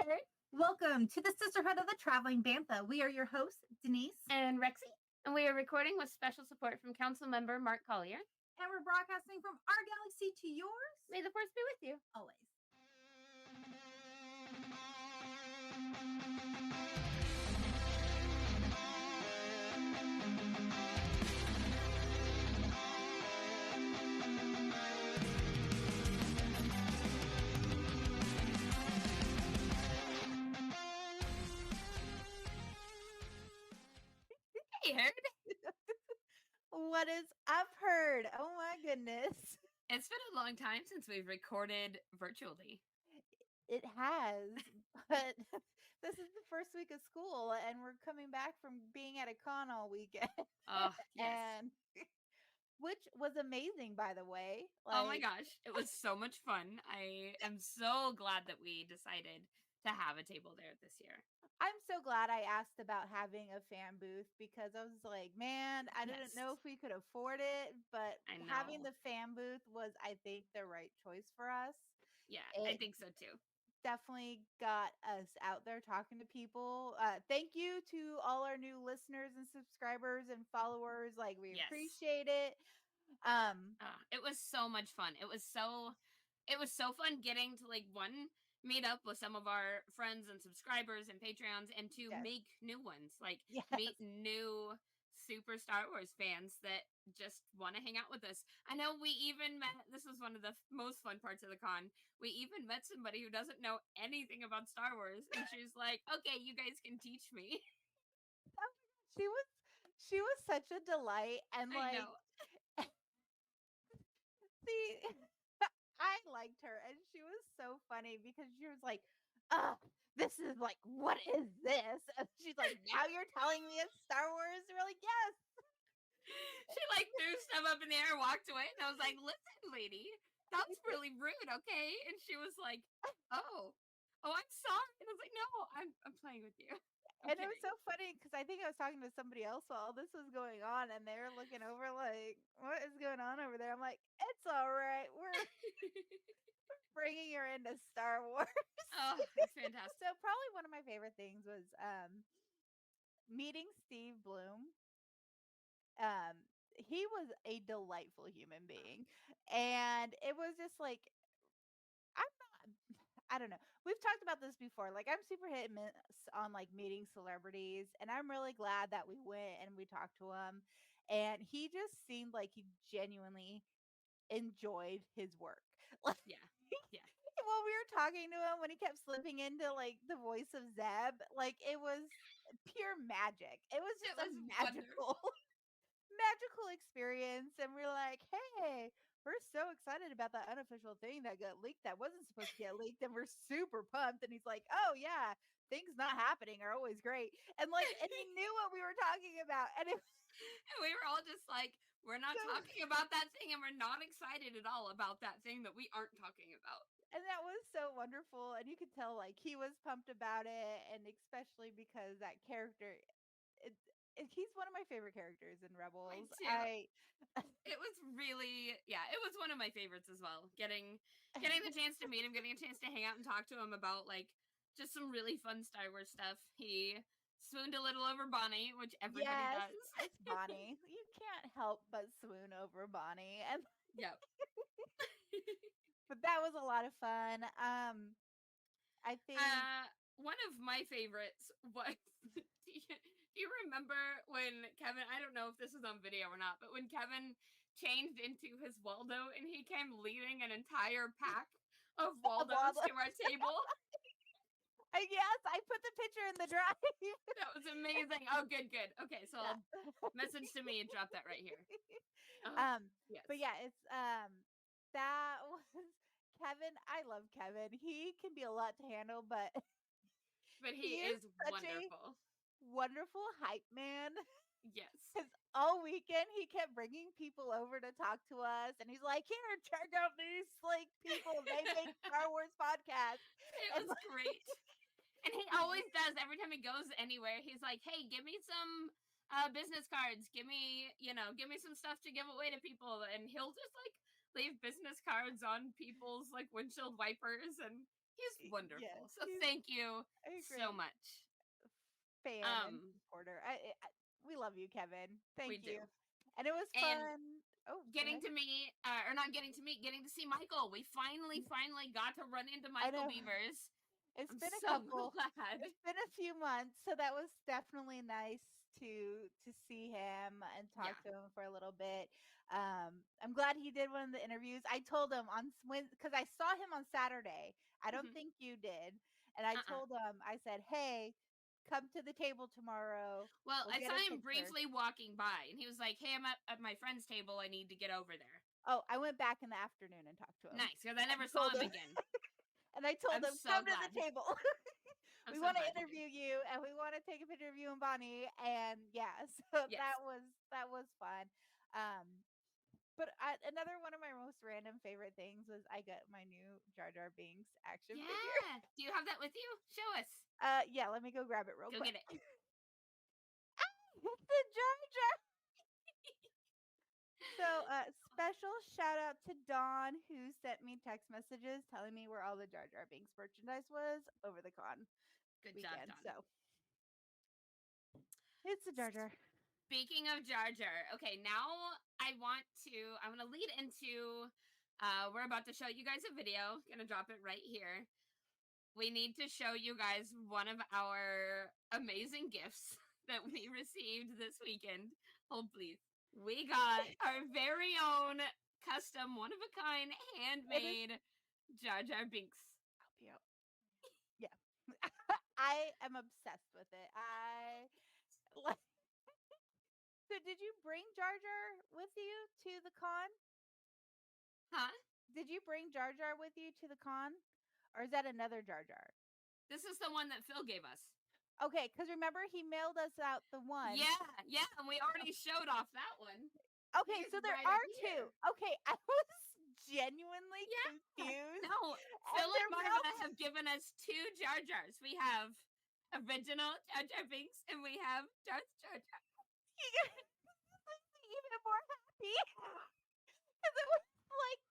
there. Welcome to the Sisterhood of the Traveling Bantha. We are your hosts, Denise and Rexy, and we are recording with special support from Council Member Mark Collier. And we're broadcasting from our galaxy to yours. May the force be with you. Always. Hey, Heard. What is up, Heard? Oh my goodness. It's been a long time since we've recorded virtually. It has, but this is the first week of school, and we're coming back from being at a con all weekend. Oh, yes. And which was amazing, by the way. Oh my gosh, it was so much fun. I am so glad that we decided to have a table there this year. I'm so glad I asked about having a fan booth because I was like, man, I didn't know if we could afford it, but having the fan booth was, I think, the right choice for us. Yeah, I think so too. Definitely got us out there talking to people. Thank you to all our new listeners and subscribers and followers. Like, we appreciate it. It was so much fun. It was so fun getting to meet up with some of our friends and subscribers and Patreons and to make new ones, meet new super Star Wars fans that just want to hang out with us. I know we even met, this was one of the most fun parts of the con, we even met somebody who doesn't know anything about Star Wars, and she's like, okay, you guys can teach me. She was such a delight, and I know. See, I liked her, and she was so funny because she was like, this is like, what is this? And she's like, now you're telling me it's Star Wars? And we're like, yes. She threw stuff up in the air and walked away, and I was like, listen, lady, that's really rude, okay? And she was like, oh, I'm sorry. And I was like, no, I'm playing with you. And it was so funny because I think I was talking to somebody else while all this was going on, and they were looking over like, what is going on over there? I'm like, it's all right. We're bringing her into Star Wars. Oh, that's fantastic. So probably one of my favorite things was meeting Steve Bloom. He was a delightful human being, and it was just like, I don't know. We've talked about this before. Like, I'm super hit and miss on meeting celebrities, and I'm really glad that we went and we talked to him. And he just seemed like he genuinely enjoyed his work. Yeah. While we were talking to him, when he kept slipping into the voice of Zeb, it was pure magic. It was just a magical magical experience. And we're like, hey, we're so excited about that unofficial thing that got leaked that wasn't supposed to get leaked, and we're super pumped. And he's like, oh yeah, things not happening are always great. And and he knew what we were talking about, and we were all just like, we're not talking about that thing, and we're not excited at all about that thing that we aren't talking about. And that was so wonderful, and you could tell he was pumped about it, and especially because that character, he's one of my favorite characters in Rebels. It was really, it was one of my favorites as well. Getting the chance to meet him, getting a chance to hang out and talk to him about just some really fun Star Wars stuff. He swooned a little over Bonnie, which everybody does. It's Bonnie. You can't help but swoon over Bonnie. And yep. But that was a lot of fun. I think one of my favorites was do you remember when Kevin, I don't know if this was on video or not, but when Kevin changed into his Waldo and he came leading an entire pack of Waldos to our table? Yes, I put the picture in the drive. That was amazing. Oh, good. Okay, so I'll message to me and drop that right here. Yes. But yeah, it's that was Kevin. I love Kevin. He can be a lot to handle, but he is wonderful. Wonderful hype man. Yes. Because all weekend he kept bringing people over to talk to us, and he's like, "Here, check out these people. They make Star Wars podcasts." It was great. And he always does. Every time he goes anywhere, he's like, "Hey, give me some business cards. Give me some stuff to give away to people." And he'll just leave business cards on people's windshield wipers, and He's wonderful. Yes, So thank you so great much. fan and supporter. We love you, Kevin. We Thank do. you. And it was And fun. Oh, getting to meet, or not getting to meet, getting to see Michael. We finally got to run into Michael Beavers. It's I'm been a so couple. glad. It's been a few months, so that was definitely nice to see him and talk to him for a little bit. I'm glad he did one of the interviews. I told him because I saw him on Saturday. I don't think you did, and I told him, I said, "Hey, come to the table tomorrow." Well, We'll I get saw a him picture. briefly walking by, and he was like, "Hey, I'm at my friend's table. I need to get over there." Oh, I went back in the afternoon and talked to him. Nice, because I never saw him again. And I told him, so come glad. to the table. We want to interview you, and we want to take a picture of you and Bonnie. And so that was fun. But another one of my most random favorite things was I got my new Jar Jar Binks action figure. Do you have that with you? Show us. Yeah, let me go grab it real quick. Go get it. The Jar Jar. So, special shout out to Dawn, who sent me text messages telling me where all the Jar Jar Binks merchandise was over the con weekend. Job, Dawn. So, it's a Jar Jar. Speaking of Jar Jar, okay, now I'm going to lead into, we're about to show you guys a video. Going to drop it right here. We need to show you guys one of our amazing gifts that we received this weekend. Hold, please. We got our very own custom, one-of-a-kind, handmade Jar Jar Binks. Help you out. Yeah. I am obsessed with it. So did you bring Jar Jar with you to the con? Huh? Did you bring Jar Jar with you to the con? Or is that another Jar Jar? This is the one that Phil gave us. Okay, because remember he mailed us out the one. Yeah, and we already showed off that one. Okay, so there are two. Okay, I was genuinely confused. No, Phil and Marva have given us two Jar Jars. We have original Jar Jar Binks, and we have Darth Jar Jar. Even more happy. Because it was like,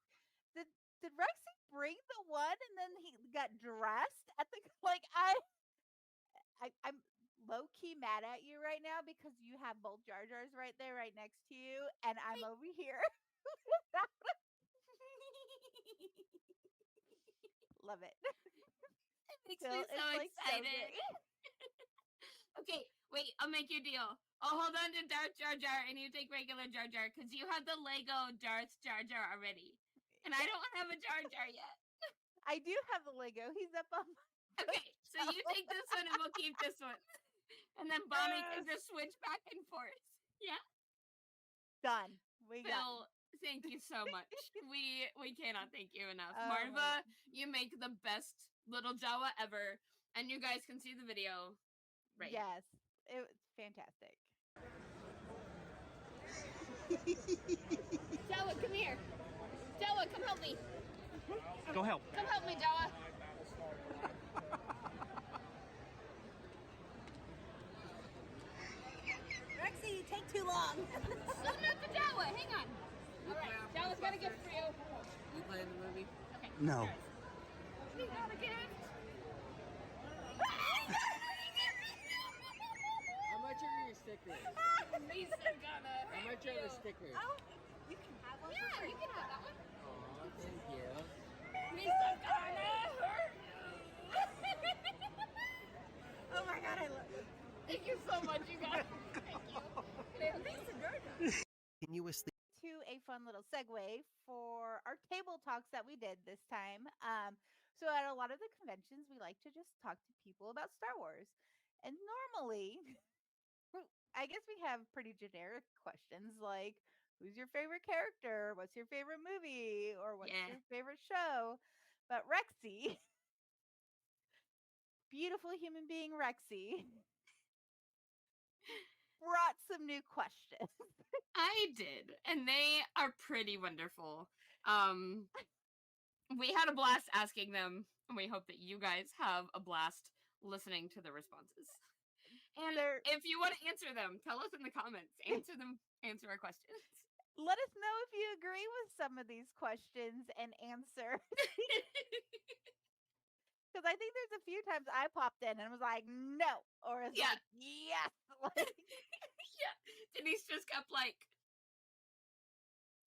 did Rexy bring the one and then he got dressed at the, like, I'm low-key mad at you right now because you have both Jar Jars right there, right next to you, and I'm over here. Love it. It makes me so excited. Okay, wait, I'll make you a deal. I'll hold on to Darth Jar Jar and you take regular Jar Jar because you have the Lego Darth Jar Jar already. And I don't have a Jar Jar yet. I do have the Lego. He's up on my Okay, so you take this one and we'll keep this one. And then Bonnie can just switch back and forth. Yeah? Done. Phil, thank you so much. We cannot thank you enough. Marva, you make the best little Jawa ever. And you guys can see the video right here. Yes, it was fantastic. Jawa, come here. Jawa, come help me. Go help. Come help me, Jawa. Rexy, you take too long. Open up the Jawa. Hang on. All right, Jawa's got a gift for you. You playing the movie? Okay. No. We got a gift. How much are your stickers? Lisa got a. How much are the stickers? Oh, you can have one. Yeah, you can have that one. Oh, thank you. Lisa gonna hurt Oh my god, I love you. Thank you so much, you guys. Thank you. Continuously. To a fun little segue for our table talks that we did this time. So at a lot of the conventions, we like to just talk to people about Star Wars. And normally, I guess we have pretty generic questions like, who's your favorite character? What's your favorite movie? Or what's your favorite show? But Rexy, beautiful human being Rexy, brought some new questions. I did, and they are pretty wonderful. We had a blast asking them, and we hope that you guys have a blast listening to the responses. And if you want to answer them, tell us in the comments. Answer our questions. Let us know if you agree with some of these questions and answer. Because I think there's a few times I popped in and was like, no. Or it's like, yes. Like, yeah. Denise just kept like,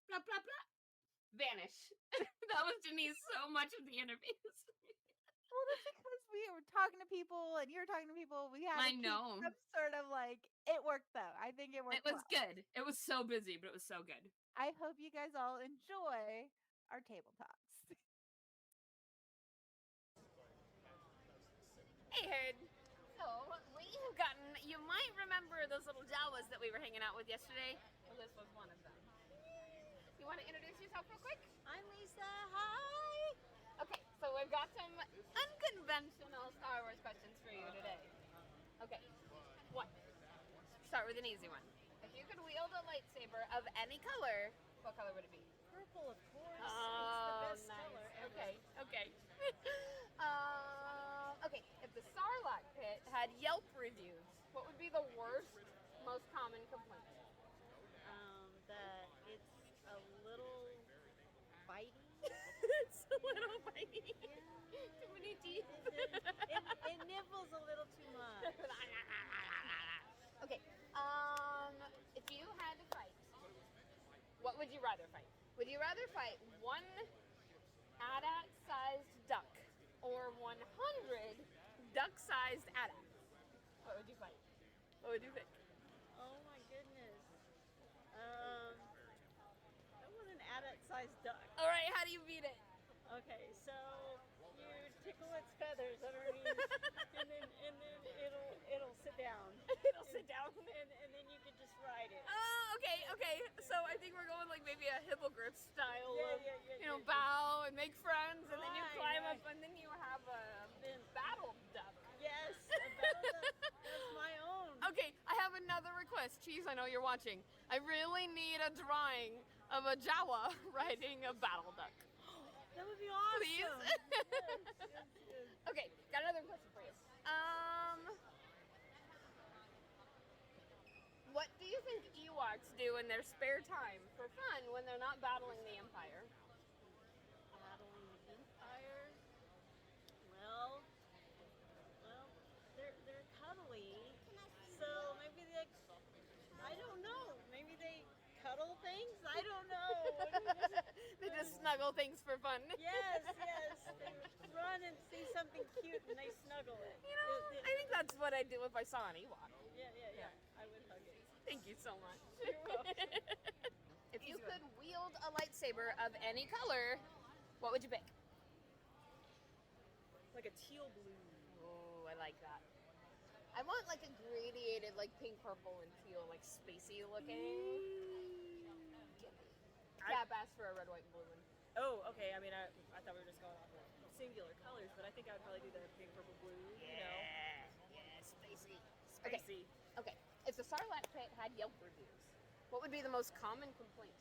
blah, blah, blah. Vanish. That was Denise so much of the interviews. Well, that's because we were talking to people and you were talking to people. We had to keep some sort of like, it worked though. I think it worked. It was good. It was so busy, but it was so good. I hope you guys all enjoy our table talks. Hey, Herd. So, we have gotten, you might remember those little Jawas that we were hanging out with yesterday. Well, this was one of them. You want to introduce yourself real quick? I'm Lisa. Hi. Okay, so we've got some unconventional Star Wars questions for you today. Okay, one. Start with an easy one. If you could wield a lightsaber of any color, what color would it be? Purple, of course. Oh, it's the best color ever. Okay. Okay, if the Sarlacc pit had Yelp reviews, what would be the worst, most common complaint? That it's a little bitey. It's a little bitey. Yeah. Too many teeth. It nibbles a little too much. Okay, if you had to fight, what would you rather fight? Would you rather fight one AT-AT-sized duck or 100 duck-sized AT-ATs? What would you fight? What would you pick? Oh my goodness. That was an adult-sized duck. All right, how do you beat it? Okay, so you tickle its feathers underneath, and then it'll sit down. It'll sit down. And then you can just ride it. Oh, okay. So I think we're going like maybe a hippogriff style of, bow and make friends, and then you climb up, and then you have a battle duck. Yes, a battle duck. That's my own. Okay, I have another request. Cheese, I know you're watching. I really need a drawing of a Jawa riding a battle duck. That would be awesome. Please? Yes. Okay, got another question for you. What do you think Ewoks do in their spare time for fun when they're not battling the Empire? Battling the Empire. Well, they're cuddly. So maybe I don't know. Maybe they cuddle things. I don't know. They just snuggle things for fun. Yes. They run and see something cute and they snuggle it. You know, I think that's what I'd do if I saw an Ewok. Yeah. I would hug it. Thank you so much. You're welcome. If you could wield a lightsaber of any color, what would you pick? Like a teal blue. Oh, I like that. I want like a gradiated, like pink, purple, and teal, like spacey looking. Cap asked for a red, white, and blue one. Oh, okay. I mean, I thought we were just going off of singular colors, but I think I would probably do the pink, purple, blue. Yeah, spacey. Spicy. Okay. If the Sarlacc pit had Yelp reviews, what would be the most common complaint?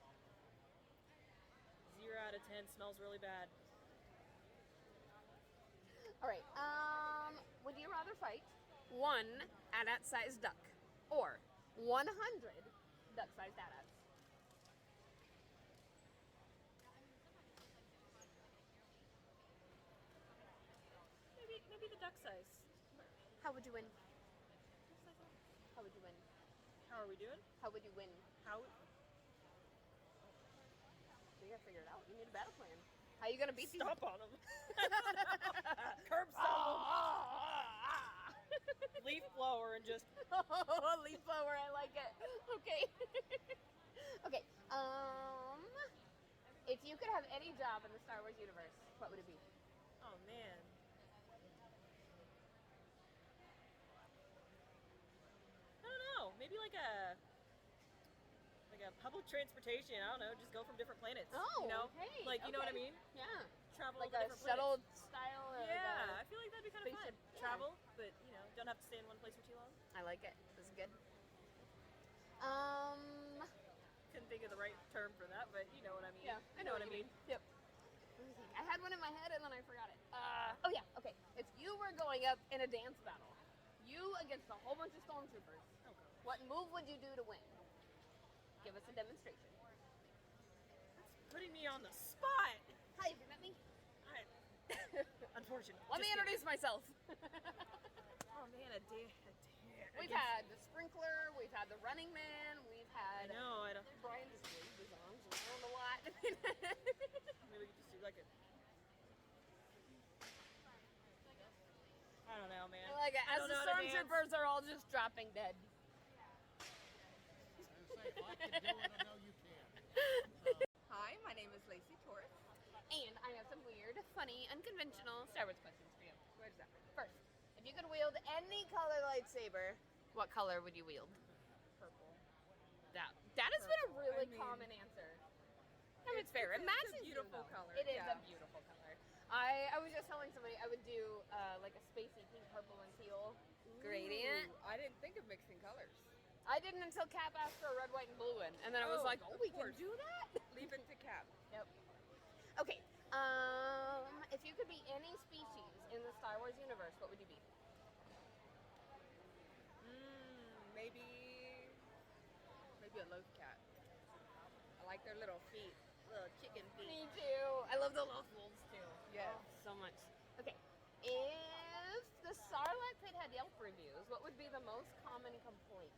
0 out of 10 smells really bad. All right. Would you rather fight one AT-AT-sized duck or 100 duck-sized AT-ATs? Maybe the duck size. How would you win? How would you win? How are we doing? How would you win? How? You gotta figure it out. You need a battle plan. How are you gonna beat these? Stomp on them. Curb stomp leaf blower and just. Leaf blower. I like it. Okay. Okay. If you could have any job in the Star Wars universe, what would it be? Oh man. I don't know. Maybe like a public transportation. I don't know. Just go from different planets. Oh, you know, okay. like you know what I mean? Yeah. Travel Like to a different shuttle planets. style. Or Yeah, I feel like that'd be kind of fun. spaceship. Yeah. Travel, but you know, don't have to stay in one place for too long. I like it. This is good. Couldn't think of the right term for that, but you know what I mean. Yeah, I know what I mean. Yep. Let me think. I had one in my head and then I forgot it. Oh yeah. Okay. If you were going up in a dance battle, you against a whole bunch of stormtroopers, what move would you do to win? Give us a demonstration. Putting me on the spot. Hi, have you met me? Unfortunate. Let me introduce myself. Oh man, a dare. We've had the sprinkler, we've had the running man, we've had. I know. I don't. Brian just waved his arms around a lot. Maybe we could just do like a. I don't know, man. I like it. I As don't the know how to dance. stormtroopers are all just dropping dead. Hi, my name is Lacey Torres. And I have some weird, funny, unconventional Star Wars questions for you. Where's that? First, if you could wield any color lightsaber, what color would you wield? Purple. That has been a really I mean, common answer. I mean, it's fair. It It's a matches you, beautiful though. color, It is yeah. a beautiful color. I was just telling somebody I would do like a spacey pink, purple, and teal gradient. Ooh, I didn't think of mixing colors. I didn't until Cap asked for a red, white, and blue one, and then I was Oh, like, "Oh, of we can course. do that." Leave it to Cap. Yep. Okay. If you could be any species in the Star Wars universe, what would you be? Maybe a loaf cat. I like their little feet, little chicken feet. Me too. I love the loaf wolves too. Yes. Oh, so much. Okay. If the Sarlacc pit had Yelp reviews, what would be the most common complaint?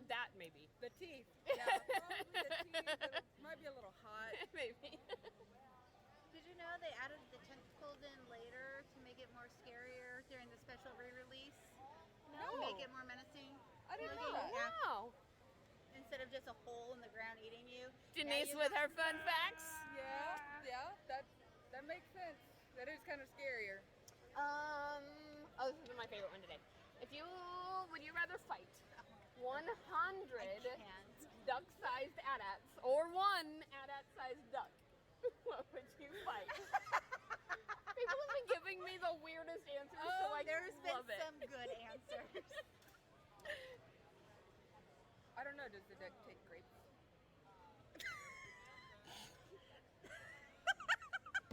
That maybe. The teeth. Yeah, probably the teeth. It might be a little hot. Maybe. Did you know they added the tentacles in later to make it more scarier during the special re-release? No. To make it more menacing? I didn't know Looking, that. yeah, Wow. instead of just a hole in the ground eating you. Denise you- with her fun facts. Yeah, that makes sense. That is kind of scarier. Oh, this is my favorite one today. Would you rather fight 100 can't. duck-sized AT-ATs or one AT-AT-sized duck? What would you fight? People have been giving me the weirdest answers, so I There's been love it. some good answers. I don't know. Does the duck take grapes?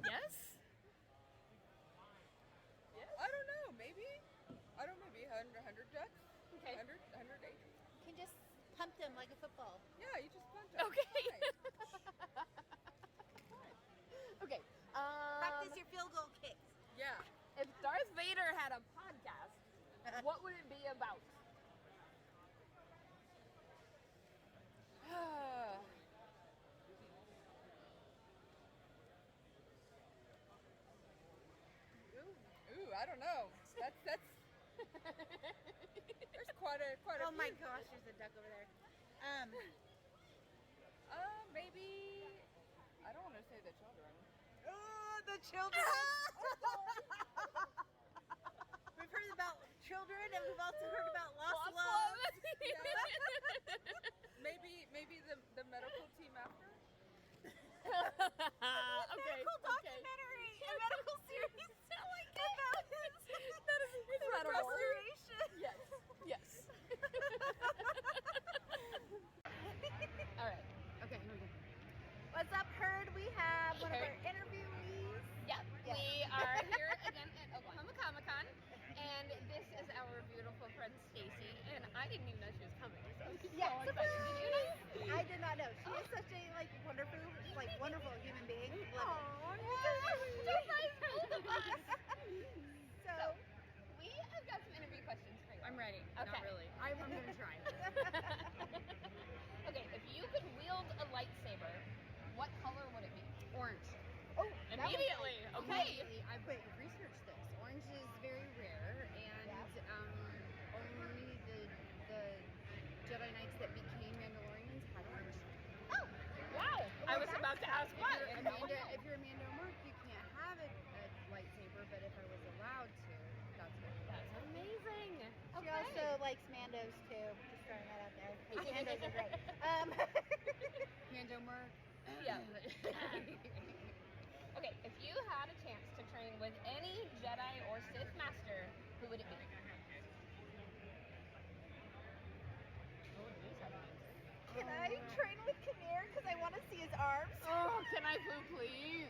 Yes? I don't know. Maybe. I don't know. Maybe 100 ducks. Okay. 100 eggs. You can just pump them like a football. Yeah, you just punch them. Okay. Fine. Okay. Practice your field goal kicks. Yeah. If Darth Vader had a podcast, what would it be about? Ooh, I don't know. That's. There's quite a. Oh my gosh, there's a duck over there. Maybe. I don't want to say the children. The children. We've heard about children, and we've also heard about lost love. Maybe the medical team after. Okay. Documentary, a medical series about his That is incredible. restoration. Yes. Yes. All right. Okay, here we go. What's up, Herd? We have one of Herd. our interviewees. Yeah, Yeah. we are here again at Oklahoma Comic Con, and this is our beautiful friend Stacy, and I didn't even know she was coming. So I'm so Yeah, excited. Did you know? I did not know. She is such a wonderful human being. Love Surprise both of us. So, We have got some interview questions for you. I'm ready. Okay. Not really. I'm gonna try. Okay, if you could wield a lightsaber, what color would it be? Orange. oh, Immediately. Okay. Immediately, I've researched this. Orange is very rare, and only the Jedi Knights that became Mandalorians had orange. Wow. I was about to ask what. If you're Amanda Mark, you can't have a lightsaber, but if I was allowed to, that's what. That's amazing. She also likes Mandos too. Just throwing that out there. Mandos are great. Mando Mark. Yeah. Okay, if you had a chance to train with any Jedi or Sith master, who would it be? Can I train with Kamir because I want to see his arms? Oh, can I please?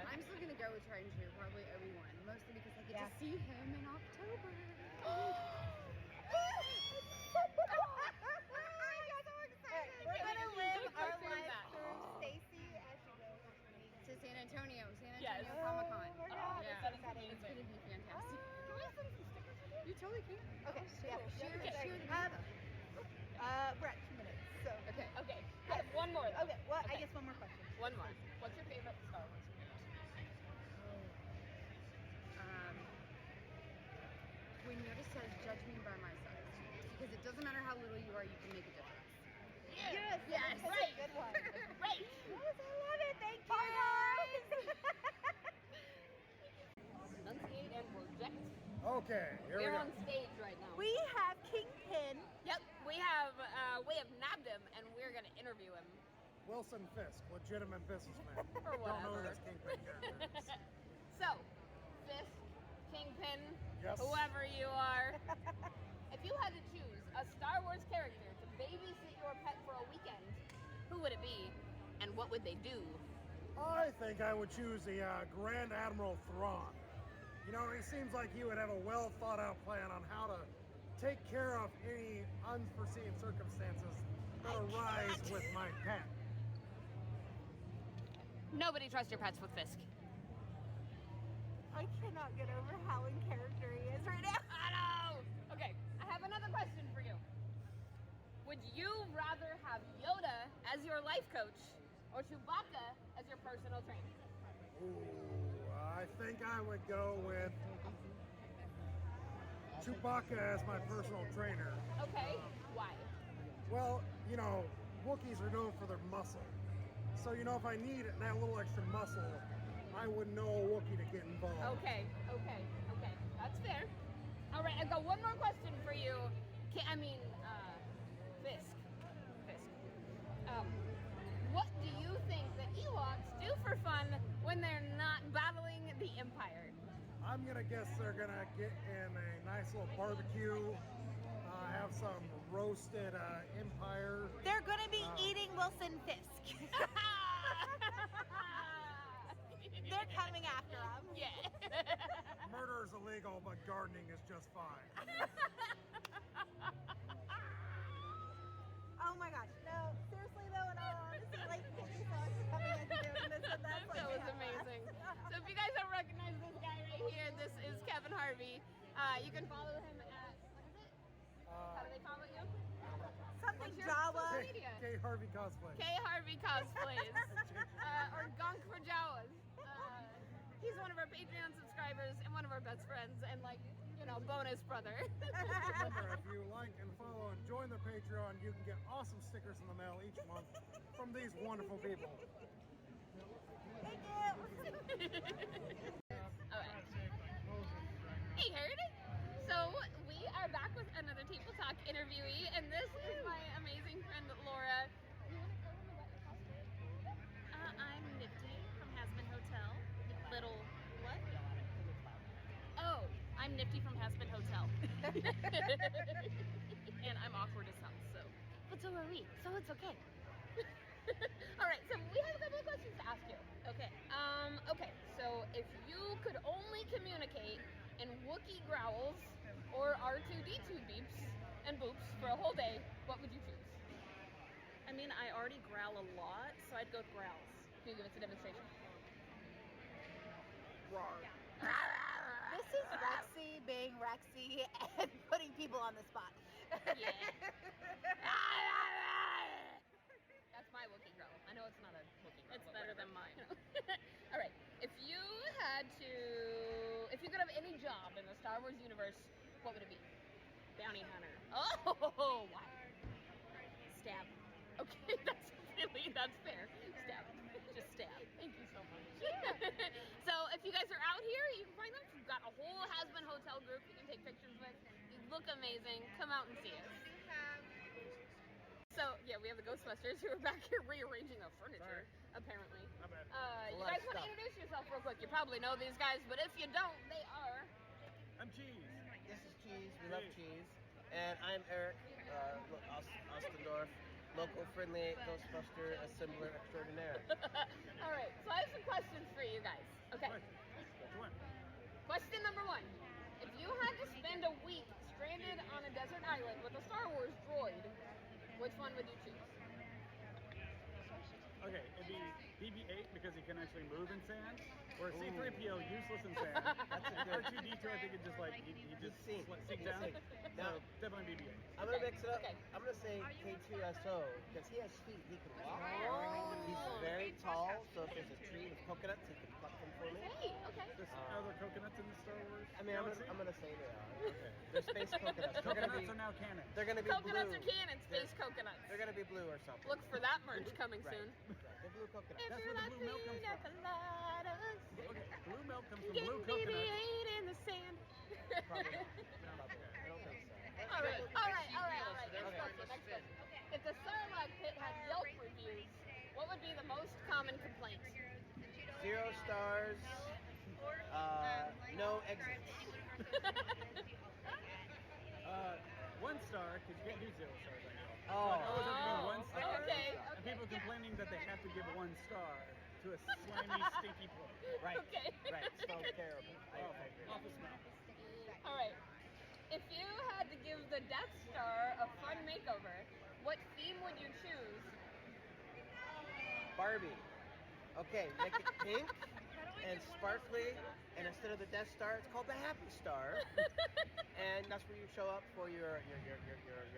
I'm still gonna go with try and true, probably Obi-Wan, mostly because I get to see him in October. We're gonna live our confirm life that. through Stacy as she goes. To San Antonio. we can. Okay, yeah. Share Okay. the We're at 2 minutes, so. Okay. I have one more. Though. Okay, well, I guess one more question. One more. What's your favorite Star Wars movie? When Yoda says, "Judge me by my size," because it doesn't matter how little you are, you can make a difference. Yes, Yes. that's Right. a good one. Right. Yes, I love it. Thank you, guys. Enunciate and project. Okay, here we We're go. on stage right now. We have Kingpin. Yep. We have nabbed him, and we're gonna interview him. Wilson Fisk, legitimate businessman. Or Don't know who whatever. this Kingpin character is. So, Fisk, Kingpin, Yes. whoever you are, if you had to choose a Star Wars character to babysit your pet for a weekend, who would it be, and what would they do? I think I would choose the Grand Admiral Thrawn. You know, he seems like he would have a well thought out plan on how to take care of any unforeseen circumstances that arise with my pet. Nobody trusts your pets with Fisk. I cannot get over how in character he is right now. I know! Okay, I have another question for you. Would you rather have Yoda as your life coach or Chewbacca as your personal trainer? Ooh, I think I would go with Chewbacca as my personal trainer. Okay, why? Well, you know, Wookiees are known for their muscle. So, you know, if I need that little extra muscle, I would know a Wookiee to get involved. Okay. That's fair. All right, I've got one more question for you. Fisk. What do you think the Ewoks do for fun when they're not battling the Empire? I'm gonna guess they're gonna get in a nice little barbecue, have some roasted Empire. They're gonna be eating Wilson Fisk. They're coming after him. Yeah. Murder is illegal, but gardening is just fine. Oh my gosh. No, seriously though, in all honesty, like, thank you so much for coming in and doing this with us. That was amazing. So if you guys don't recognize this guy right here, this is Kevin Harvey. You can follow him at, what is it? How do they follow you? Something What's your Jawa. social media? K. Harvey cosplay. K Harvey Cosplays. Or Gonk for Jawas. He's one of our Patreon subscribers and one of our best friends and, like, you know, bonus brother. Remember, if you like and follow and join the Patreon, you can get awesome stickers in the mail each month from these wonderful people. Thank you. Alright. Hey, Herd. So, we are back with another Table Talk interviewee, and this is my amazing friend, Laura. You want to tell them about your costume? I'm Nifty from Hasbin Hotel. Little, what? Oh, I'm Nifty from Hasbin Hotel. And I'm awkward as hell, so. But so are we, so it's okay. Alright, so we have a couple of questions to ask you. Okay. Okay, so if you could only communicate in Wookiee growls or R2-D2 beeps and boops for a whole day, what would you choose? I mean, I already growl a lot, so I'd go with growls. Can you give us a demonstration? This is Rexy being Rexy and putting people on the spot. Yeah. That's my Wookiee growl. I know it's not a Wookiee growl. It's better than mine. Alright, if you could have any job in the Star Wars universe, what would it be? Bounty hunter. Oh, why? Stab. Okay, that's fair. Stab. Just stab. Thank you so much. So if you guys are out here, you can find them. We've got a whole Hasbin Hotel group you can take pictures with. You look amazing. Come out and see us. So yeah, we have the Ghostbusters who are back here rearranging the furniture, apparently. Not bad. You guys want to introduce yourself real quick? You probably know these guys, but if you don't, they are. I'm Cheese. This is Cheese. We love cheese. And I'm Eric Ostendorf, local friendly Ghostbuster assembler extraordinaire. All right, so I have some questions for you guys. Okay. Question number 1. If you had to spend a week stranded on a desert island with a Star Wars droid, which one would you choose? Okay, it'd be BB-8 because he can actually move in sand, or C-3PO useless in sand. That's a good. R2-D2 I think it just like he just seat down. Now, So definitely BB-8. I'm gonna mix it up. Okay. I'm gonna say K2SO because he has feet. He can walk. Oh. He's very tall, so if there's a tree with coconuts, he can pluck them for me. Hey, okay. Are there coconuts in the Star Wars? I mean, I'm gonna say they are. Okay. They're space coconuts. Coconuts are now canon. They're gonna be Coconuts blue. are canon, space coconuts. They're gonna be blue or something. Look for that merch coming Right. soon. Right. They're blue coconuts. If That's you're where not the blue milk comes pina from. coladas, Okay, blue milk comes from get blue coconuts. BB-8 in the sand. Probably not. Probably. I don't think so. All right. Next question. If the Sarlacc pit had Yelp reviews, what would be the most common complaint? 0 stars. No exits. 1 star, because you can't do 0 stars on Yelp. Oh. So I always have to give 1 star. Okay. And people complaining that they have to give 1 star to a slimy, stinky place. Right. Okay. Right. Smells terrible. Awful smell. All right. If you had to give the Death Star a fun makeover, what theme would you choose? Barbie. Okay, make it pink and sparkly, and instead of the Death Star, it's called the Happy Star. And that's where you show up for your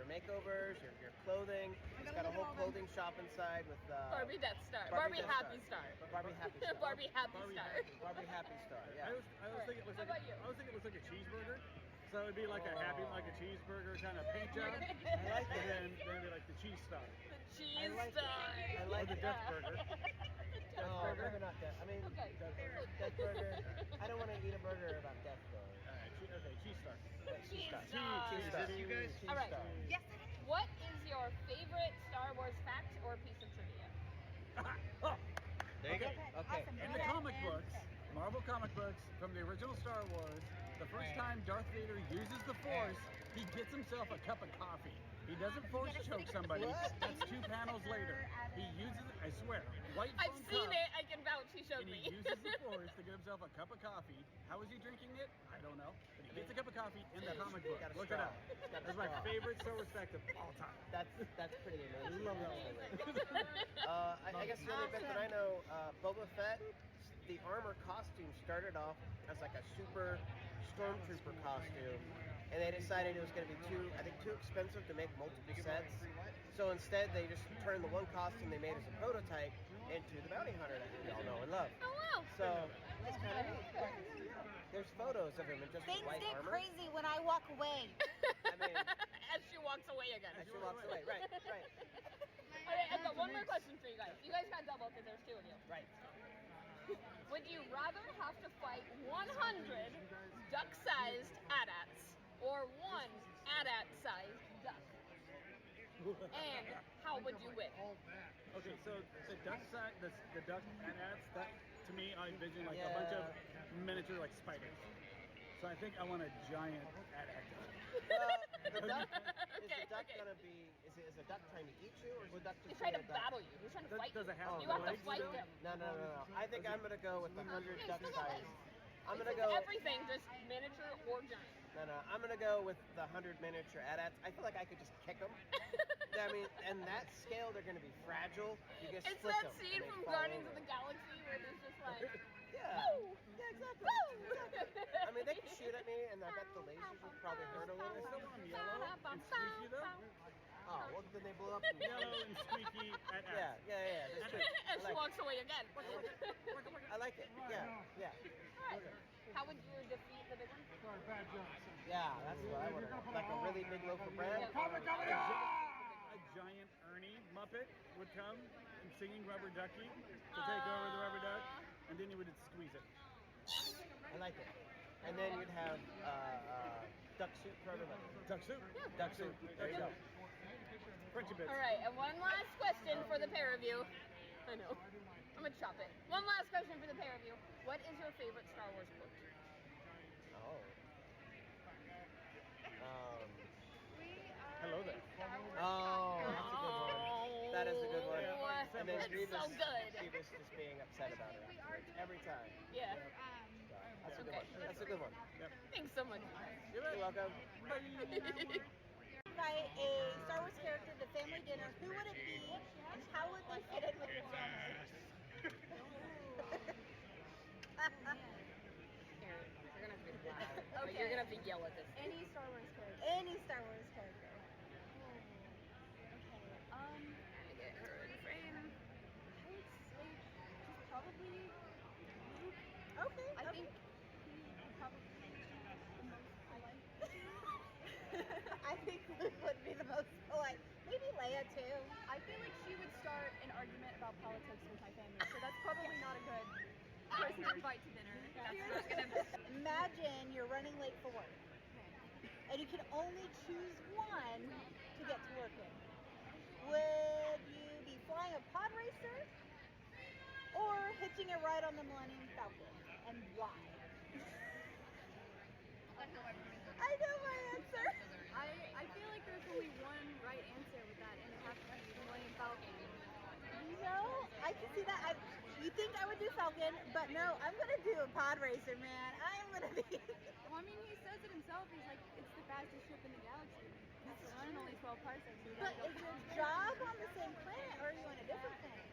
makeovers, your clothing. It's got a whole clothing shop inside with Barbie Death Star. Barbie Barbie Death Happy Star. Barbie Happy Star. Barbie Happy Star. Barbie Happy Star. Yeah. I was thinking it looks How like about you? I was thinking it looks like a cheeseburger. So it'd be like a happy, like a cheeseburger kind of paint job. I like it. And then it'd be like the cheese star. The cheese like it. star. I like Or the it. Death Burger. No, maybe not Death. I mean, Okay. Death Burger. I don't want to eat a burger about Death though. Okay, cheese star. Cheese Star. star. Cheese Star. You guys? Cheese All right. Star. What is your favorite Star Wars fact or piece of trivia? There you go. Okay. In the comic books, Marvel comic books, from the original Star Wars, the first time Darth Vader uses the Force, he gets himself a cup of coffee. He doesn't force choke somebody. That's 2 panels later. He uses it, I swear, white I've foam seen cup, it. I can vouch. He showed and me. he uses the Force to get himself a cup of coffee. How is he drinking it? I don't know. But he gets a cup of coffee in the comic book. Got a Look it straw. up. It's got a That's my straw. favorite Star Wars fact of all time. That's pretty amazing. I guess the only bit that I know, Boba Fett, the armor costume started off as like a super stormtrooper costume, and they decided it was going to be too expensive to make multiple sets. So instead, they just turned the one costume they made as a prototype into the bounty hunter that we all know and love. Oh wow. So it's kind of neat. There's photos of him in just Things white get armor. crazy when I walk away. I mean, As she walks away again. as she walks away. Right. Okay, I've got one more question for you guys. You guys got double because there's 2 of you. Right. Would you rather have to fight 100 duck-sized AT-ATs or 1 AT-AT-sized duck? And how would you win? Okay, so the duck side, the duck AT-ATs, that to me I envision like a bunch of miniature like spiders. So I think I want a giant AT-AT. The duck, is Okay, the duck okay. gonna be? Is the duck trying to eat you, or is the duck just He's trying to being a duck? battle you. He's trying to fight Does you. it have You have to legs? fight him. No. I think I'm gonna go with the 100 duck size. I'm gonna It's go. everything, just miniature or giant. No. I'm gonna go with the 100 miniature AT-ATs. I feel like I could just kick them. I mean, and that scale, they're gonna be fragile. You just It's split that them, scene and they from fall Guardians over. of the Galaxy where there's just like, Yeah. woo! Yeah, exactly. I mean, they can shoot at me, and I bet the lasers would probably hurt a I little. still want them yellow and squeaky though. Oh, well, then they blow up. And Yellow and squeaky AT-ATs. Yeah. That's true. And she I like walks away again. it. I like it. Yeah. Alright. How would you defeat the big one? Yeah, that's what I want. Like a really big loaf of bread. A giant Ernie Muppet would come and singing Rubber Ducky to take over the Rubber Duck, and then you would squeeze it. I like it. And then you'd have duck soup for everybody. Duck soup. Duck soup. There you go. Crunchy bits. Alright, and one last question for the pair of you. I know. I'm gonna chop it. One last question for the pair of you. What is your favorite Star Wars quote? Oh. Hello there. Oh, that's a good one. That is a good one. Oh, And then it's Grievous, so good. Grievous just being upset about it afterwards. Every time. Yeah. That's a good Okay. one. That's a good one. Thanks so much. You're welcome. Invite a Star Wars character to family dinner. Who would it be, and how would they fit in with your family? You're gonna have to be quiet. You're gonna have to yell at this. Any Star Wars character. Any Star Wars character. I get her in frame. I would say just probably Luke. Okay. I think he would probably be the most polite. I think Luke would be the most polite. Maybe Leia too. I feel like she would start an argument about politics with my family, so that's probably not a good person to invite to dinner. Imagine you're running late for work, and you can only choose one to get to work in. Would you be flying a pod racer or hitching a ride on the Millennium Falcon, and why? I know my answer. I feel like there's only one right answer with that, and it has to be the Millennium Falcon. No, I can see that. You think I would do Falcon, but no, I'm gonna do a pod racer, man. I am gonna be. Well, I mean, he says it himself. He's like, it's the fastest ship in the galaxy. That's one and only 12 parsecs. But is your job on the same planet, or are you on a different planet?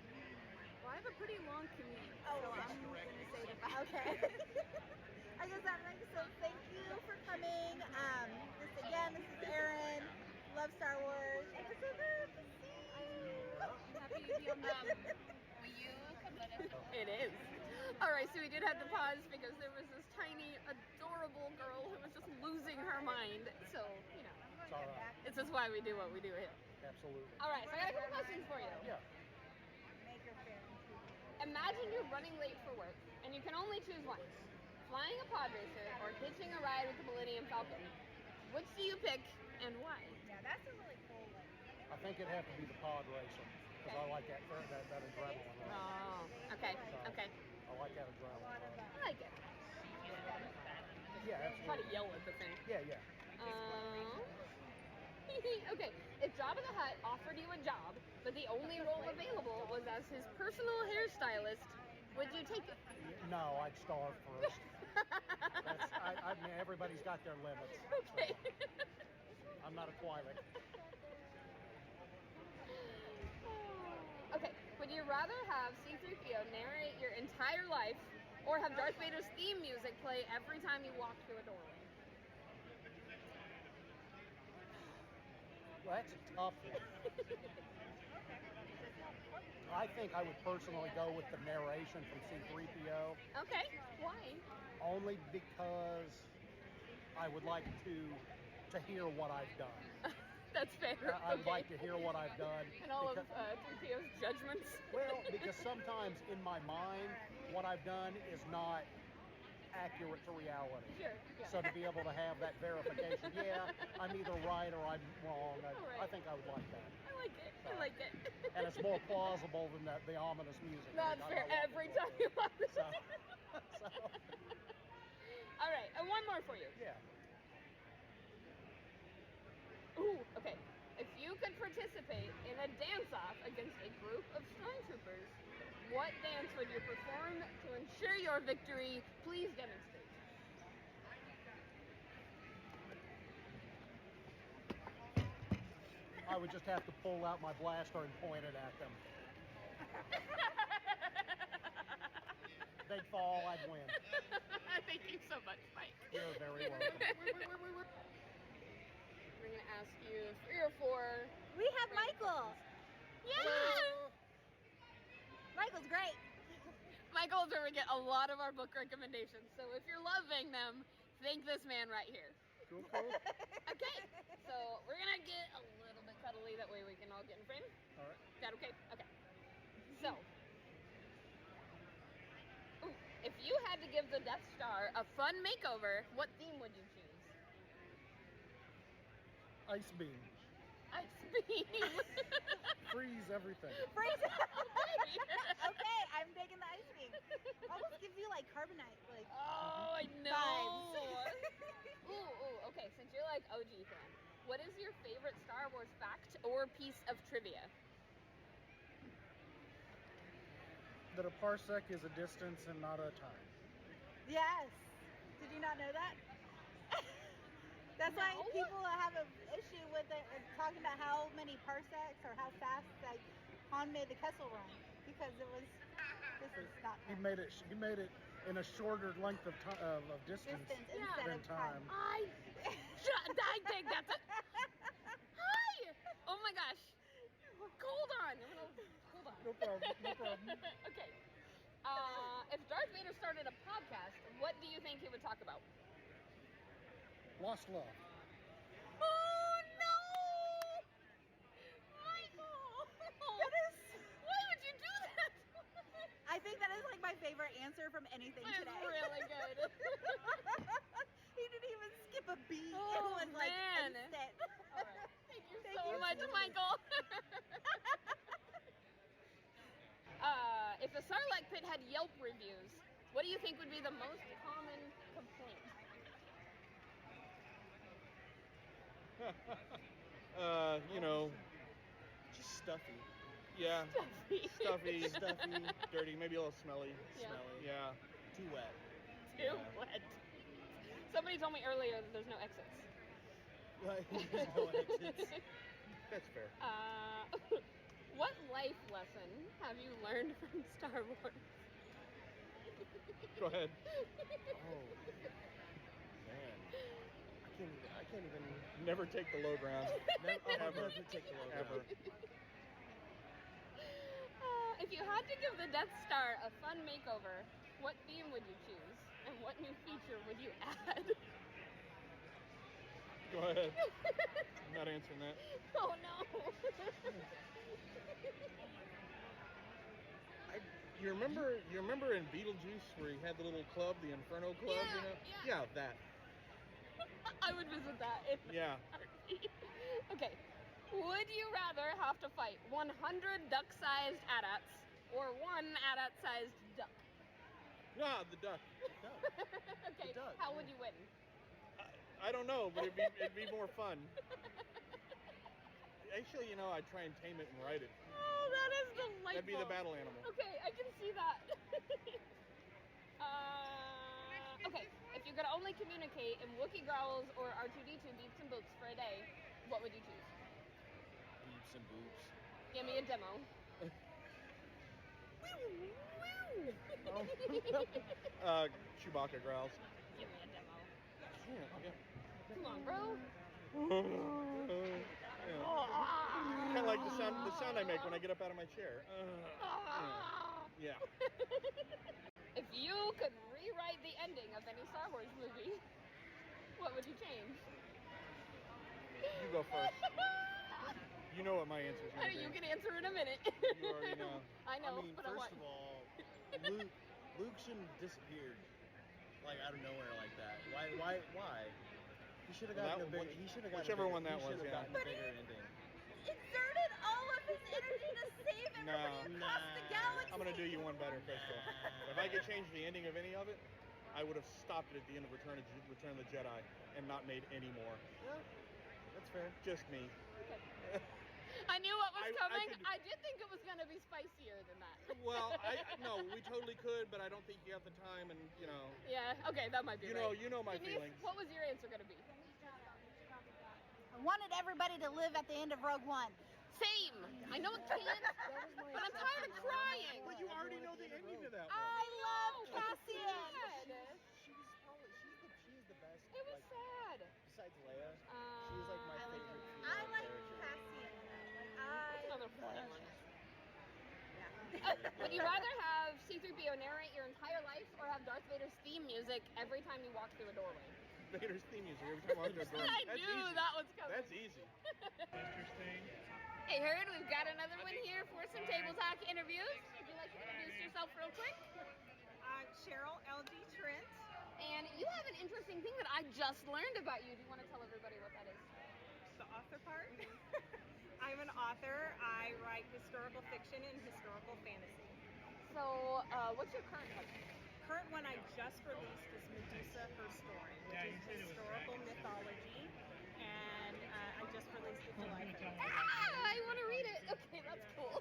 Well, I have a pretty long commute, Oh, so okay. I'm gonna say the Falcon. Okay. I guess that makes sense. Thank you for coming. This is Erin. Love Star Wars. And it's so good to see you. I'm happy to be on that. Will you come let us? It is. Alright, so we did have to pause because there was this tiny, adorable girl who was just losing her mind. So, you know, It's all right. this is why we do what we do here. Absolutely. Alright, so I got a couple questions for you. Yeah. Imagine you're running late for work and you can only choose one. Flying a pod racer or hitching a ride with the Millennium Falcon. Which do you pick and why? Yeah, that's a really cool one. I think it'd have to be the pod racer because I like that adrenaline. Rush. Oh, okay, okay. I like that adrenaline. I like it. Yeah, Try to absolutely. yell at the thing. Yeah, yeah. Okay, if Jabba the Hutt offered you a job, but the only role available was as his personal hairstylist, would you take it? No, I'd starve first. I mean, everybody's got their limits. Okay. I'm not a Twi'lek. Okay, would you rather have C-3PO narrate your entire life or have Darth Vader's theme music play every time you walk through a doorway? Well, that's a tough one. I think I would personally go with the narration from C-3PO. Okay, why? Only because I would like to hear what I've done. That's fair. I would like to hear what I've done. And all of 3PO's judgments. Well, because sometimes in my mind, what I've done is not accurate to reality. Sure. Yeah. So to be able to have that verification, yeah, I'm either right or I'm wrong. I think I would like that. I like it. I like it. And it's more plausible than the ominous music. That's fair. Every time you walk through. So. All right, and one more for you. Yeah. Ooh, okay. If you could participate in a dance-off against a group of stormtroopers, what dance would you perform to ensure your victory? Please demonstrate. I would just have to pull out my blaster and point it at them. They'd fall, I'd win. Thank you so much, Mike. You're very welcome. We're going to ask you 3 or 4. We have Michael. Yeah! Michael's great. Michael's where we get a lot of our book recommendations. So if you're loving them, thank this man right here. Cool. Okay, so we're going to get a little bit cuddly. That way we can all get in frame. All right. Is that okay? Okay. So, if you had to give the Death Star a fun makeover, what theme would you choose? Ice beam. Ice beam. Freeze everything. Freeze. Okay, I'm taking the ice beam. Almost gives you like carbonite, like. Oh, I know. Vibes. Ooh, okay. Since you're like OG fan, what is your favorite Star Wars fact or piece of trivia? That a parsec is a distance and not a time. Yes. Did you not know that? That's why people have an issue with it, talking about how many parsecs or how fast like Han made the Kessel Run, because it was. This is not. He made it in a shorter length of distance than time. I think that's it. Hi! Oh my gosh. Hold on. Hold on. No problem. No problem. Okay. If Darth Vader started a podcast, what do you think he would talk about? Lost love. Oh no! Michael! That is. Why would you do that? I think that is like my favorite answer from anything That is today. really good. He didn't even skip a beat. Oh, It was like man. instant. All right. Thank you Thank so you. much, Michael. If the Sarlacc pit had Yelp reviews, what do you think would be the most common complaint? Just stuffy. Yeah. Stuffy, dirty, maybe a little smelly. Yeah. Yeah. Too wet. Too wet. Somebody told me earlier that there's no exits. Right. No exits. That's fair. What life lesson have you learned from Star Wars? Go ahead. Oh, man. I can't even. Never take the low ground. Never take the low ground. Ever. If you had to give the Death Star a fun makeover, what theme would you choose? And what new feature would you add? Go ahead. I'm not answering that. Oh no. You remember in Beetlejuice where he had the little club, the Inferno Club, Yeah, you know? yeah. Yeah, that. I would visit that. Yeah. Okay. Would you rather have to fight 100 duck-sized AT-ATs or one AT-AT-sized duck? Yeah, the duck. Okay. The duck. How would you win? I don't know, but it'd be more fun. Actually, I'd try and tame it and ride it. Oh, that is delightful. That'd be the battle animal. Okay, I can see that. Okay, if you could only communicate in Wookiee growls or R2-D2 beeps and boops for a day, what would you choose? Beeps and boops. Give me a demo. Chewbacca growls. Give me a demo. Yeah. Come on, bro. Kind of like the sound I make when I get up out of my chair. Yeah. If you could rewrite the ending of any Star Wars movie, what would you change? You go first. You know what my answer is going to be. You can answer in a minute. You already know. I know, I mean, but I want. first of all, Luke shouldn't have disappeared like out of nowhere like that. Why? He should have gotten a big. He should have gotten whichever one that was. He should have gotten a bigger ending. Exerted all of his energy to save everybody across the galaxy. I'm gonna do you one better, Crystal. If I could change the ending of any of it, I would have stopped it at the end of Return of the Jedi and not made any more. Yeah, that's fair. Just me. Okay. I knew what was coming. I did think it was gonna be spicier than that. Well, no, we totally could, but I don't think you have the time, and Yeah. Okay, that might be right. You know my Denise, feelings. what was your answer gonna be? I wanted everybody to live at the end of Rogue One. Same. I know it can't, but I'm tired of crying. But you already know the ending to that one. I love Cassian. She's the best. It was sad. Besides Leia, she was like my favorite. I like Cassian. Another funny one. Would you rather have C-3PO narrate your entire life or have Darth Vader's theme music every time you walk through a doorway? Vader's theme music every time I walk through a doorway. I knew that was coming. That's easy. Interesting. Hey, Herd, we've got another one here for some Table Talk interviews. Would you like to introduce yourself real quick? I'm Cheryl L.D. Trent. And you have an interesting thing that I just learned about you. Do you want to tell everybody what that is? The author part? I'm an author. I write historical fiction and historical fantasy. So, what's your current one? Current one I just released is Medusa, Her Story, which is historical mythology. And I just released it July 1st. I want to read it. Okay, that's cool.